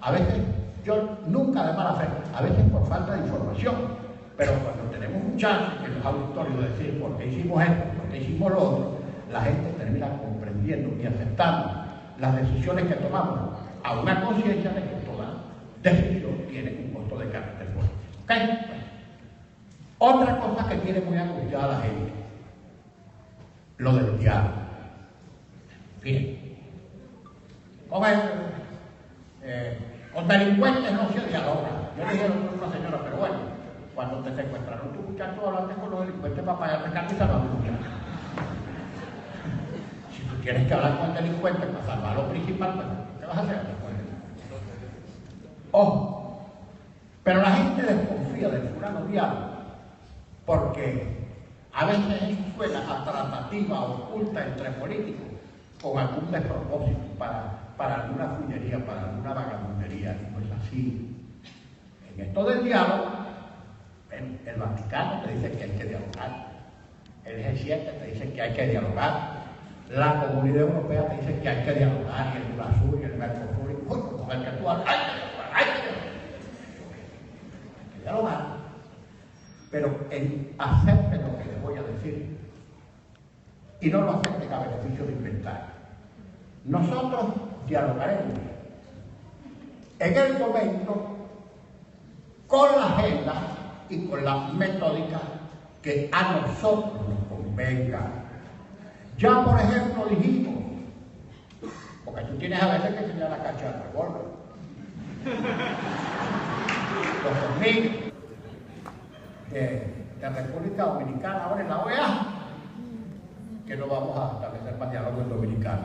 a veces, yo nunca de mala fe, a veces por falta de información. Pero cuando tenemos un chance en los auditorios de decir por qué hicimos esto, por qué hicimos lo otro, la gente termina comprendiendo y aceptando las decisiones que tomamos a una conciencia de que toda decisión tiene un costo de carácter político. ¿Okay? Otra cosa que tiene muy angustiada a la gente, lo del diálogo. Bien, con delincuentes no se dialoga. Yo le dije a una señora, pero bueno, cuando te secuestraron tu muchacho, hablaste con los delincuentes para pagar rescate y salvar a tu muchacho. Si tú tienes que hablar con el delincuente para salvar lo principal, pues, ¿qué vas a hacer después? Ojo, pero la gente desconfía del fulano diálogo porque a veces eso suena a tratativa oculta entre políticos con algún despropósito para alguna fullería, para alguna vagabundería, y no es así. En esto del diálogo, el Vaticano te dice que hay que dialogar, el G7 te dice que hay que dialogar, la Comunidad Europea te dice que hay que dialogar, y el UNASUR y el Mercosur, y con el que tú hablas, hay que dialogar. Pero acepten lo que les voy a decir y no lo acepten a beneficio de inventar. Nosotros dialogaremos en el momento con la agenda y con la metódica que a nosotros nos convenga. Ya, por ejemplo, dijimos, porque tú tienes a veces que enseñar la cacha del revólver, los tornillos de República Dominicana, ahora en la OEA, que no vamos a establecer más diálogo en Dominicana.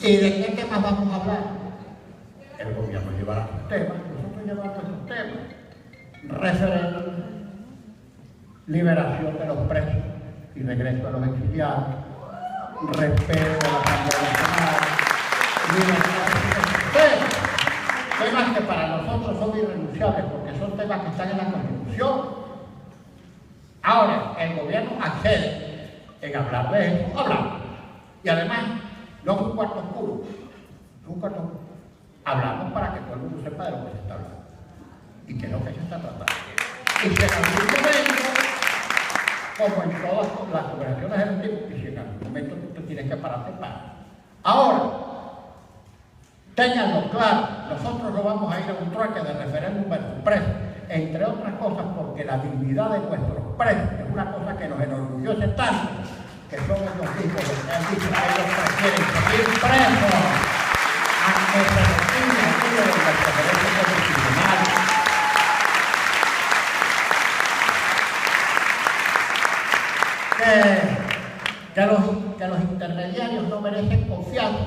¿Y de qué temas vamos a hablar? El gobierno llevará sus temas, nosotros llevamos esos temas. Referéndum, liberación de los presos y regreso de los exiliados, respeto a la Asamblea Nacional, libertad. Temas que para nosotros son irrenunciables porque son temas que están en la Constitución. Ahora, el gobierno accede en hablar de eso, hablamos. Y además, no es un cuarto oscuro, Nunca no. Hablamos para que todo el mundo sepa de lo que se está hablando y qué es lo que se está tratando. Y si en algún momento, como en todas las conversaciones del tiempo, y si en algún momento tú tienes que pararte, para. Ahora, ténganlo claro, nosotros no vamos a ir a un trueque de referéndum versus presos, entre otras cosas porque la dignidad de nuestros presos es una cosa que nos enorgullece tanto, que son ellos mismos los que han dicho que ellos prefieren seguir presos a que se restringe aquello de nuestros derechos constitucionales. Que los intermediarios no merecen confianza.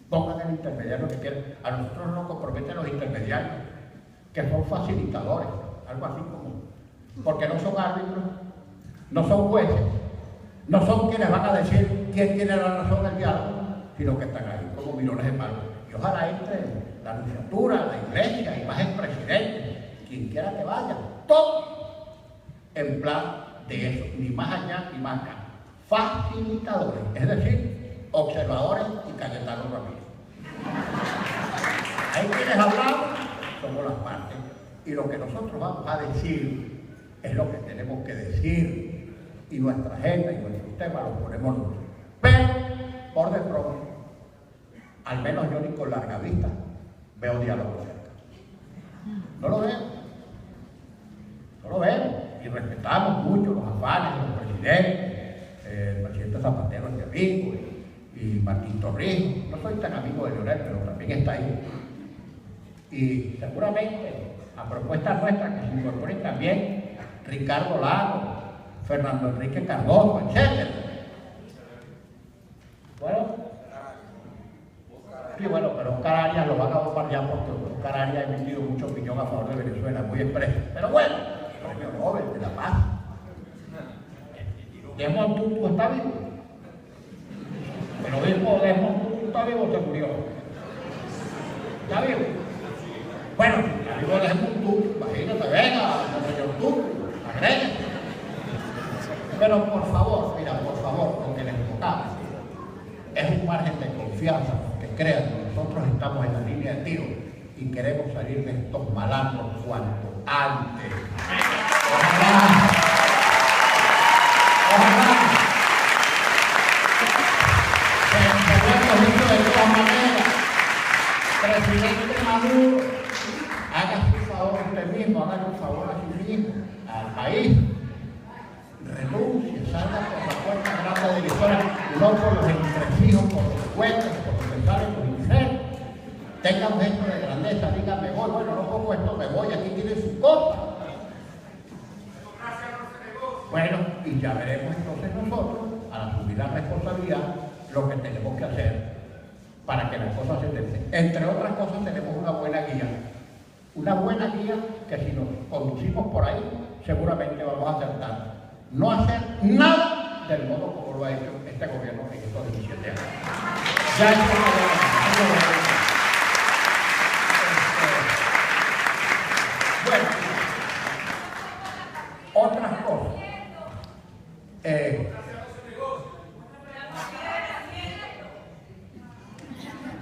Pongan el intermediario que quieran. A nosotros no nos comprometen los intermediarios, que son facilitadores, algo así como, porque no son árbitros, no son jueces, no son quienes van a decir quién tiene la razón del diálogo, sino que están ahí como mirones de palo. Y ojalá entre la nunciatura, la iglesia y más el presidente, quien quiera que vaya, todo en plan de eso, ni más allá ni más acá. Facilitadores, es decir, observadores y Cayetano Ramírez. Ahí quienes hablamos somos las partes, y lo que nosotros vamos a decir es lo que tenemos que decir, y nuestra agenda y nuestro tema lo ponemos nosotros. Pero, por de pronto, al menos yo ni con larga vista veo diálogo cerca. No lo veo. No lo veo. Y respetamos mucho los afanes de los presidentes, el presidente Zapatero es mi amigo, y Martín Torrijos. No soy tan amigo de Leonel, pero también está ahí. Y seguramente, a propuesta nuestra, que se incorporen también Ricardo Lago, Fernando Enrique Cardoso, etc. Bueno, sí, bueno, pero Oscar Arias lo van a bombardear porque Oscar Arias ha emitido mucha opinión a favor de Venezuela, muy expresa. Pero bueno, premio Nobel de la Paz. Desmond Tutu está vivo. Pero mismo Desmond Tutu está vivo o se murió. ¿Está vivo? Bueno, ya vivo Desmond Tutu, imagínate, venga, señor Tutu, agregue. Pero por favor, mira, por favor, lo que les tocamos es un margen de confianza, porque crean que nosotros estamos en la línea de tiro y queremos salir de estos malandros cuanto antes. Ojalá. Se dicho de todas maneras, presidente Maduro, haga su favor a usted mismo, haga un favor a sí mismo, al país. Renuncie, salga por la puerta grande de la historia, no por los entresijos, por los cuentos, por los que salen los infiernos. Tenga un gesto de grandeza, diga me voy, bueno, no pongo esto, me voy, aquí tiene su cosa. Bueno, y ya veremos entonces nosotros, al asumir la responsabilidad, lo que tenemos que hacer para que las cosas se den. Entre otras cosas tenemos una buena guía. Una buena guía que si nos conducimos por ahí, seguramente vamos a acertar. No hacer nada del modo como lo ha hecho este gobierno en estos 17 años. Ya bueno, otras cosas.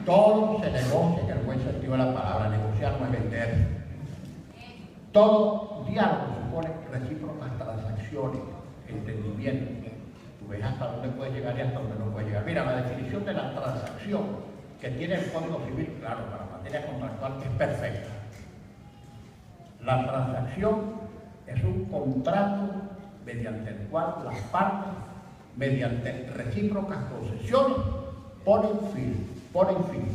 Todo se negocia en el buen sentido de la palabra. Negociar no es vender. Todo diálogo supone recíprocas transacciones, entendimiento. Tú ves hasta dónde puedes llegar y hasta dónde no puedes llegar. Mira, la definición de la transacción que tiene el Código Civil, claro, para materia contractual, es perfecta. La transacción es un contrato mediante el cual las partes, mediante recíprocas concesiones, ponen fin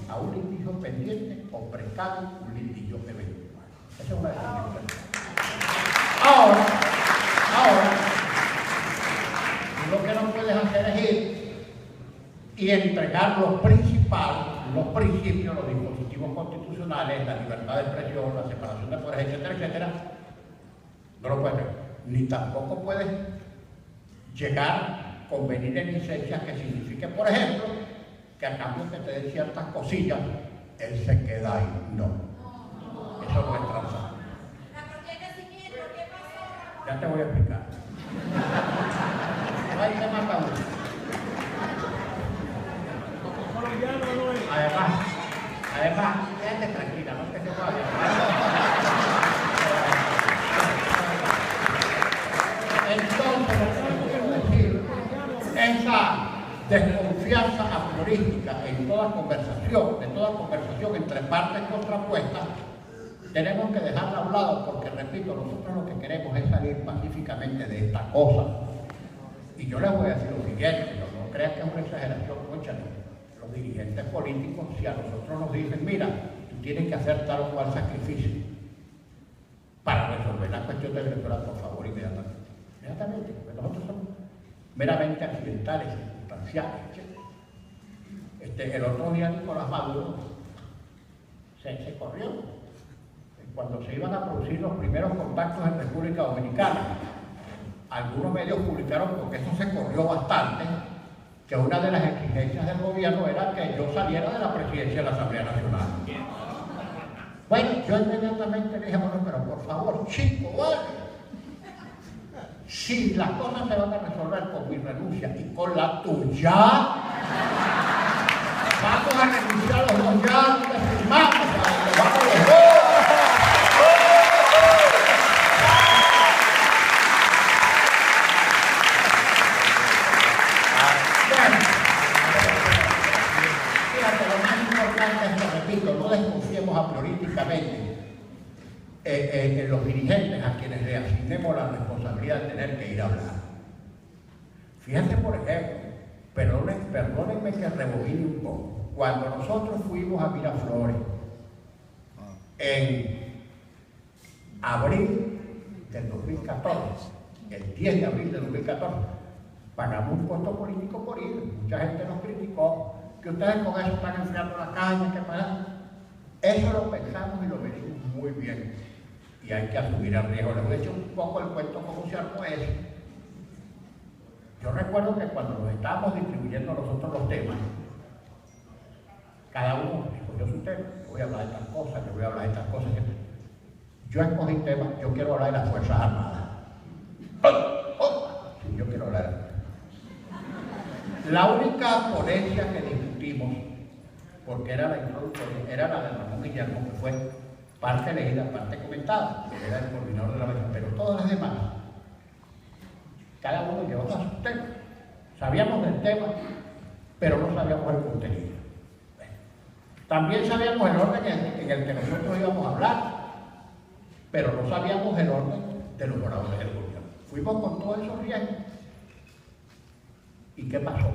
a un litigio pendiente o precaven un litigio eventual. Esa es una definición. Ahora, lo que no puedes hacer es ir y entregar los principales, los principios, los dispositivos constitucionales, la libertad de expresión, la separación de poderes, etcétera, etcétera. No lo puedes hacer. Ni tampoco puedes llegar, convenir en licencias que signifique, por ejemplo, que a cambio que te den ciertas cosillas, él se queda ahí. No. Eso no es transacción. Ya te voy a explicar. Ahí se mata uno. desconfianza a priorística en toda conversación, entre partes contrapuestas, tenemos que dejarla a un lado porque, repito, nosotros lo que queremos es salir pacíficamente de esta cosa. Y yo les voy a decir lo siguiente, no crean que es una exageración, cónchale. Los dirigentes políticos, si a nosotros nos dicen, mira, tú tienes que hacer tal o cual sacrificio para resolver la cuestión del electoral, por favor, inmediatamente, porque nosotros somos meramente accidentales, circunstanciales. El otro día Nicolás Maduro se corrió. Cuando se iban a producir los primeros contactos en República Dominicana, algunos medios publicaron, porque eso se corrió bastante, que una de las exigencias del gobierno era que yo saliera de la presidencia de la Asamblea Nacional. Bueno, yo inmediatamente le dije, bueno, pero por favor, chico, vale. Si las cosas se van a resolver con mi renuncia y con la tuya, vamos a renunciar los dos ya, que firmamos, vamos los dos. No desconfiemos a priorísticamente en los dirigentes a quienes le asignemos la responsabilidad de tener que ir a hablar. Fíjense, por ejemplo, perdónenme que rebobine un poco. Cuando nosotros fuimos a Miraflores en abril del 2014, el 10 de abril del 2014, pagamos un costo político por ir. Mucha gente nos criticó que ustedes con eso están enfriando la calle, que para eso lo pensamos y lo venimos muy bien. Y hay que asumir el riesgo. Les voy a echar un poco el cuento cómo se armó eso. Yo recuerdo que cuando nos estábamos distribuyendo nosotros los temas, cada uno escogió su tema. Yo voy a hablar de estas cosas, yo voy a hablar de estas cosas. Yo escogí temas, yo quiero hablar de las Fuerzas Armadas. Sí, yo quiero hablar de las. La única ponencia que discutimos, porque era la introductoria, era la de Ramón Guillermo, que fue parte leída, parte comentada, que era el coordinador de la mesa, pero todas las demás, cada uno llevaba sus temas. Sabíamos del tema, pero no sabíamos el contenido. También sabíamos el orden en el que nosotros íbamos a hablar, pero no sabíamos el orden de los oradores del gobierno. Fuimos con todos esos riesgos. ¿Y qué pasó?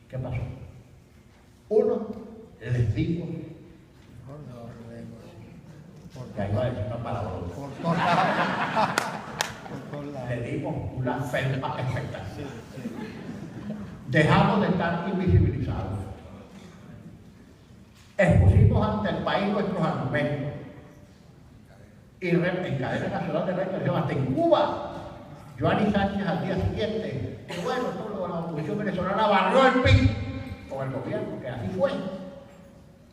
¿Qué pasó? Uno, les digo, ya iba a decir una palabra, le dimos una felpa espectacular. Dejamos de estar invisibilizados. Expusimos ante el país nuestros argumentos. Y en cadena nacional de la televisión, hasta en Cuba, Joanny Sánchez al día siguiente, que bueno, todo la oposición venezolana barrió el piso con el gobierno, que así fue.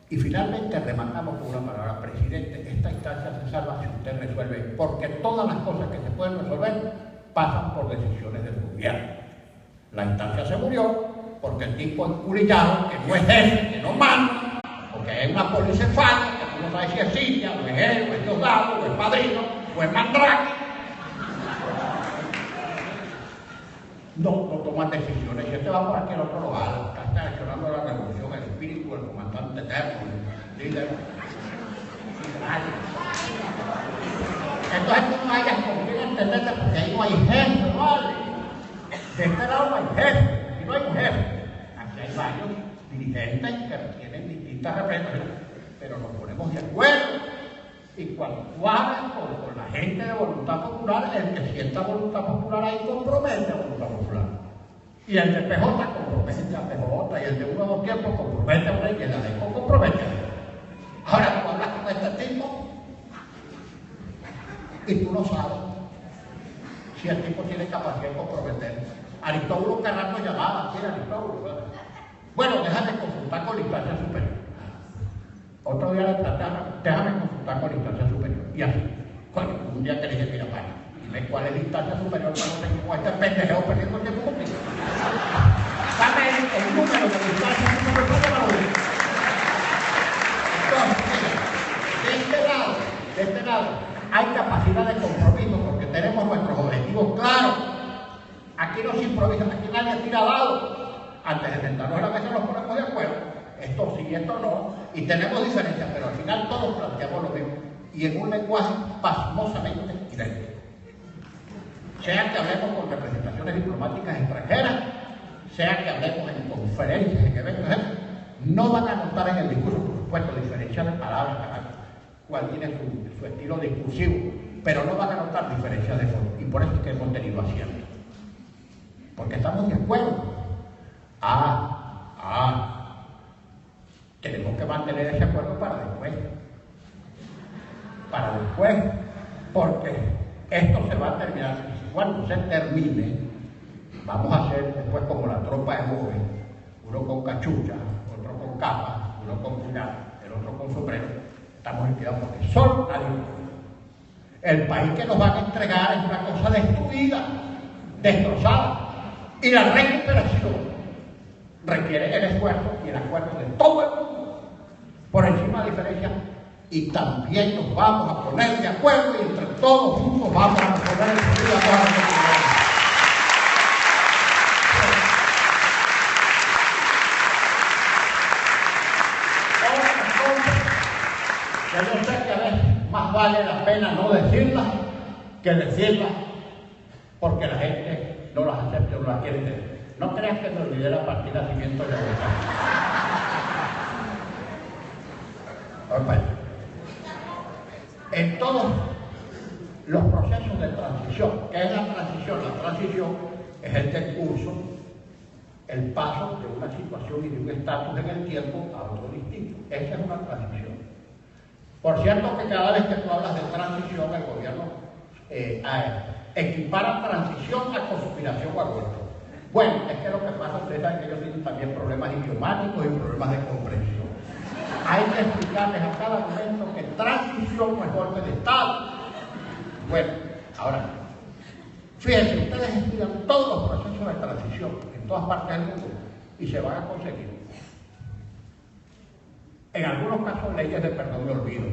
Y finalmente remarcamos con una palabra, presidente, esta instancia se salva si usted resuelve, porque todas las cosas que se pueden resolver pasan por decisiones del gobierno. La instancia se murió porque el tipo enculillado, que no es jefe, que no manda, porque hay una policía falsa, que tú no sabes si es Silvia, o es él, o es Diosdado, o es Padrino, o es Mandrake. No toman decisiones. Y este va por aquí, el otro lo haga. Está accionando la revolución, el espíritu del comandante eterno, el líder. Entonces tú no hayas con quién entenderte porque ahí no hay jefe, ¿vale? De este lado no hay jefe, aquí no hay un jefe. Aquí hay varios dirigentes que tienen distintas representaciones, pero nos ponemos de acuerdo. Y cuando tú hablas con la gente de voluntad popular, el que sienta voluntad popular ahí compromete a voluntad popular. Y el de PJ compromete a PJ, y el de uno o dos tiempos compromete a una, y el de ADECO compromete a otro. Ahora tú hablas con este tipo y tú no sabes si el tipo tiene capacidad de comprometer. Aristóbulo Carrasco llamaba, ¿quién era Aristóbulo? Bueno, déjame consultar con la instancia superior. Otro día le trataron, déjame consultar con la instancia superior. Y así, coño, un día que le dije, mira, pana, dime cuál es la instancia superior para no tener como este pendejo perdiendo el tiempo contigo. Dame el número de la instancia superior para lo digo. Entonces, de este lado, hay capacidad de compromiso porque tenemos nuestros objetivos claros. Aquí no se improvisa, aquí nadie tira dado. antes de sentarnos a la mesa nos ponemos de acuerdo, esto sí, esto no, y tenemos diferencias, pero al final todos planteamos lo mismo, y en un lenguaje pasmosamente idéntico. Sea que hablemos con representaciones diplomáticas extranjeras, sea que hablemos en conferencias, en eventos, no van a notar en el discurso, por supuesto, diferencias de palabras, cuál tiene su estilo discursivo, pero no van a notar diferencias de fondo, y por eso es que hemos tenido acierto. Porque estamos de acuerdo. Tenemos que mantener ese acuerdo para después. Para después, porque esto se va a terminar. Cuando se termine, vamos a hacer después como la tropa de joven, uno con cachucha, otro con capa, uno con puñal, el otro con sombrero. Estamos liquidados porque son aliados. El país que nos van a entregar es una cosa destruida, destrozada. Y la recuperación requiere el esfuerzo y el acuerdo de todo el mundo, por encima de diferencias, y también nos vamos a poner de acuerdo y entre todos juntos vamos a resolver el problema de todas las que yo sé que a veces más vale la pena no decirlas que decirlas, porque la gente no las acepta o no las quiere entender. No creas que me olvidé la partida de nacimiento de Bogotá. En todos los procesos de transición, ¿qué es la transición? La transición es el discurso, el paso de una situación y de un estatus en el tiempo a otro distinto. Esa es una transición. Por cierto que cada vez que tú hablas de transición, el gobierno equipara transición a conspiración o aborto. Bueno, es que lo que pasa, ustedes saben que ellos tienen también problemas idiomáticos y problemas de comprensión. Hay que explicarles a cada momento que transición no es golpe de Estado. Bueno, ahora, fíjense, ustedes estudian todos los procesos de transición en todas partes del mundo y se van a conseguir. En algunos casos leyes de perdón y olvido,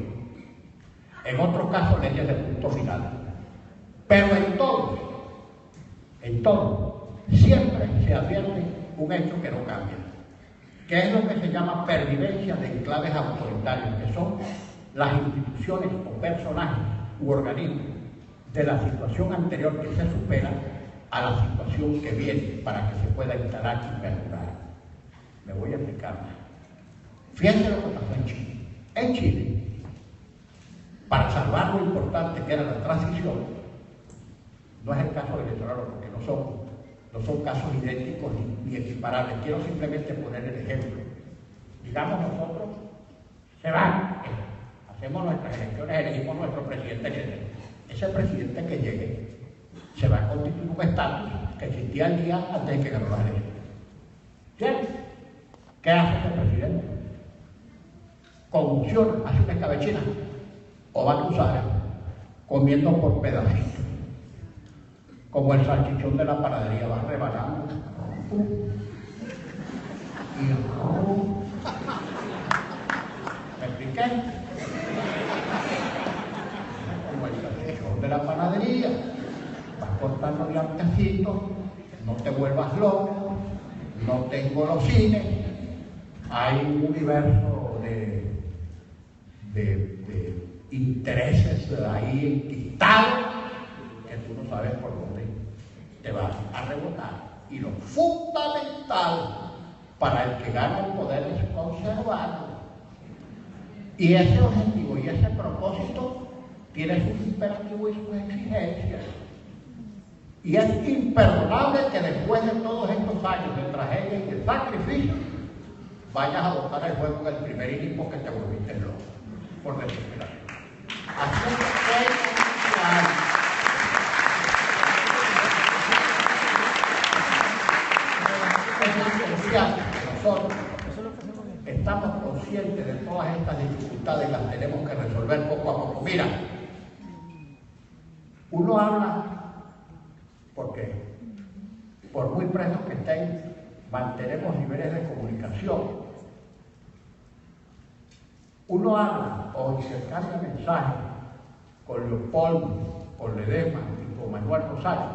en otros casos leyes de punto final. Pero en todo, siempre se advierte un hecho que no cambia, que es lo que se llama pervivencia de enclaves autoritarios, que son las instituciones o personajes u organismos de la situación anterior que se supera a la situación que viene para que se pueda instalar y perdurar. Me voy a explicar más. Fíjense lo que pasó en Chile. En Chile, para salvar lo importante que era la transición, no es el caso venezolano porque no son casos idénticos ni equiparables. Quiero simplemente poner el ejemplo. Digamos nosotros, se van, hacemos nuestras elecciones, elegimos nuestro presidente, etc. Ese presidente que llegue se va a constituir un estatus que existía el día antes de que ganó las elecciones. ¿Cierto? ¿Qué hace ese presidente? Convulsiona, hace una escabechina o va a cruzar comiendo por pedacitos. Como el salchichón de la panadería, va rebanando y ¿me expliqué? Como el salchichón de la panadería, vas cortando de a pedacitos, no te vuelvas loco, no te engolosines. Hay un universo de intereses ahí enquistados que tú no sabes por dónde te vas a rebotar. Y lo fundamental para el que gana el poder es conservarlo. Y ese objetivo y ese propósito tiene sus imperativos y sus exigencias. Y es imperdonable que después de todos estos años de tragedia y de sacrificio vayas a adoptar el juego en el primer inning porque te volviste loco, por desesperación. Así que nosotros estamos conscientes de todas estas dificultades y las tenemos que resolver poco a poco. Mira, uno habla porque por muy presos que estén, mantenemos niveles de comunicación. Uno habla o intercambia mensajes con Leopoldo, con Ledesma y con Manuel Rosario,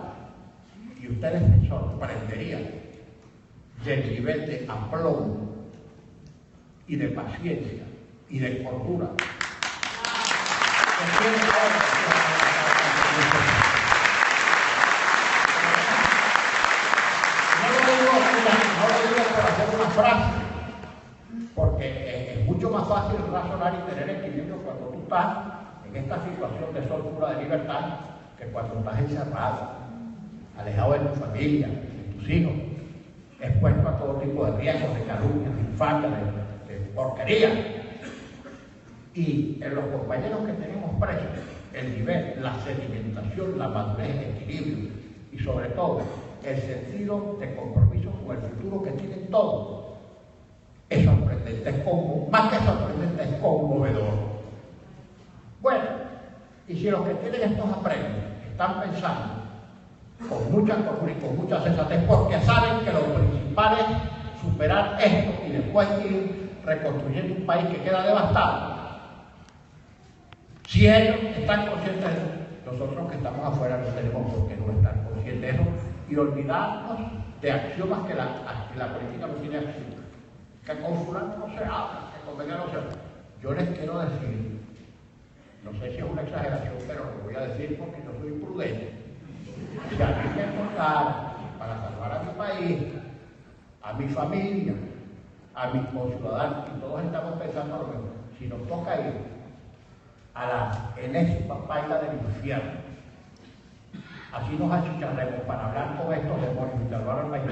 y ustedes se sorprenderían del nivel de aplomo y de paciencia y de cordura que tiene no lo digo por hacer una frase, porque es mucho más fácil razonar y tener equilibrio cuando tú estás en esta situación de soltura de libertad que cuando estás encerrado, alejado de tu familia, de tus hijos, expuesto a todo tipo de riesgos, de calumnias, de infamias, de porquería. Y en los compañeros que tenemos presos, el nivel, la sedimentación, la madurez, el equilibrio y sobre todo el sentido de compromiso con el futuro que tienen todos es sorprendente, más que sorprendente, es conmovedor. Bueno, y si los que tienen estos apremios están pensando con mucha cordura y con mucha sensatez, porque saben que lo principal es superar esto y después ir reconstruyendo un país que queda devastado. Si ellos están conscientes de eso, nosotros que estamos afuera no tenemos por qué no estar conscientes de eso y olvidarnos de axiomas que la política no tiene acción. Que con fulano no se habla, que con Miguel no se habla. Yo les quiero decir, no sé si es una exageración, pero lo voy a decir porque yo soy prudente. Si a mí me tocara para salvar a mi país, a mi familia, a mis conciudadanos, y todos estamos pensando lo mismo, si nos toca ir a la enésima paila del infierno, así nos achicharremos para hablar con estos demonios y salvar al país.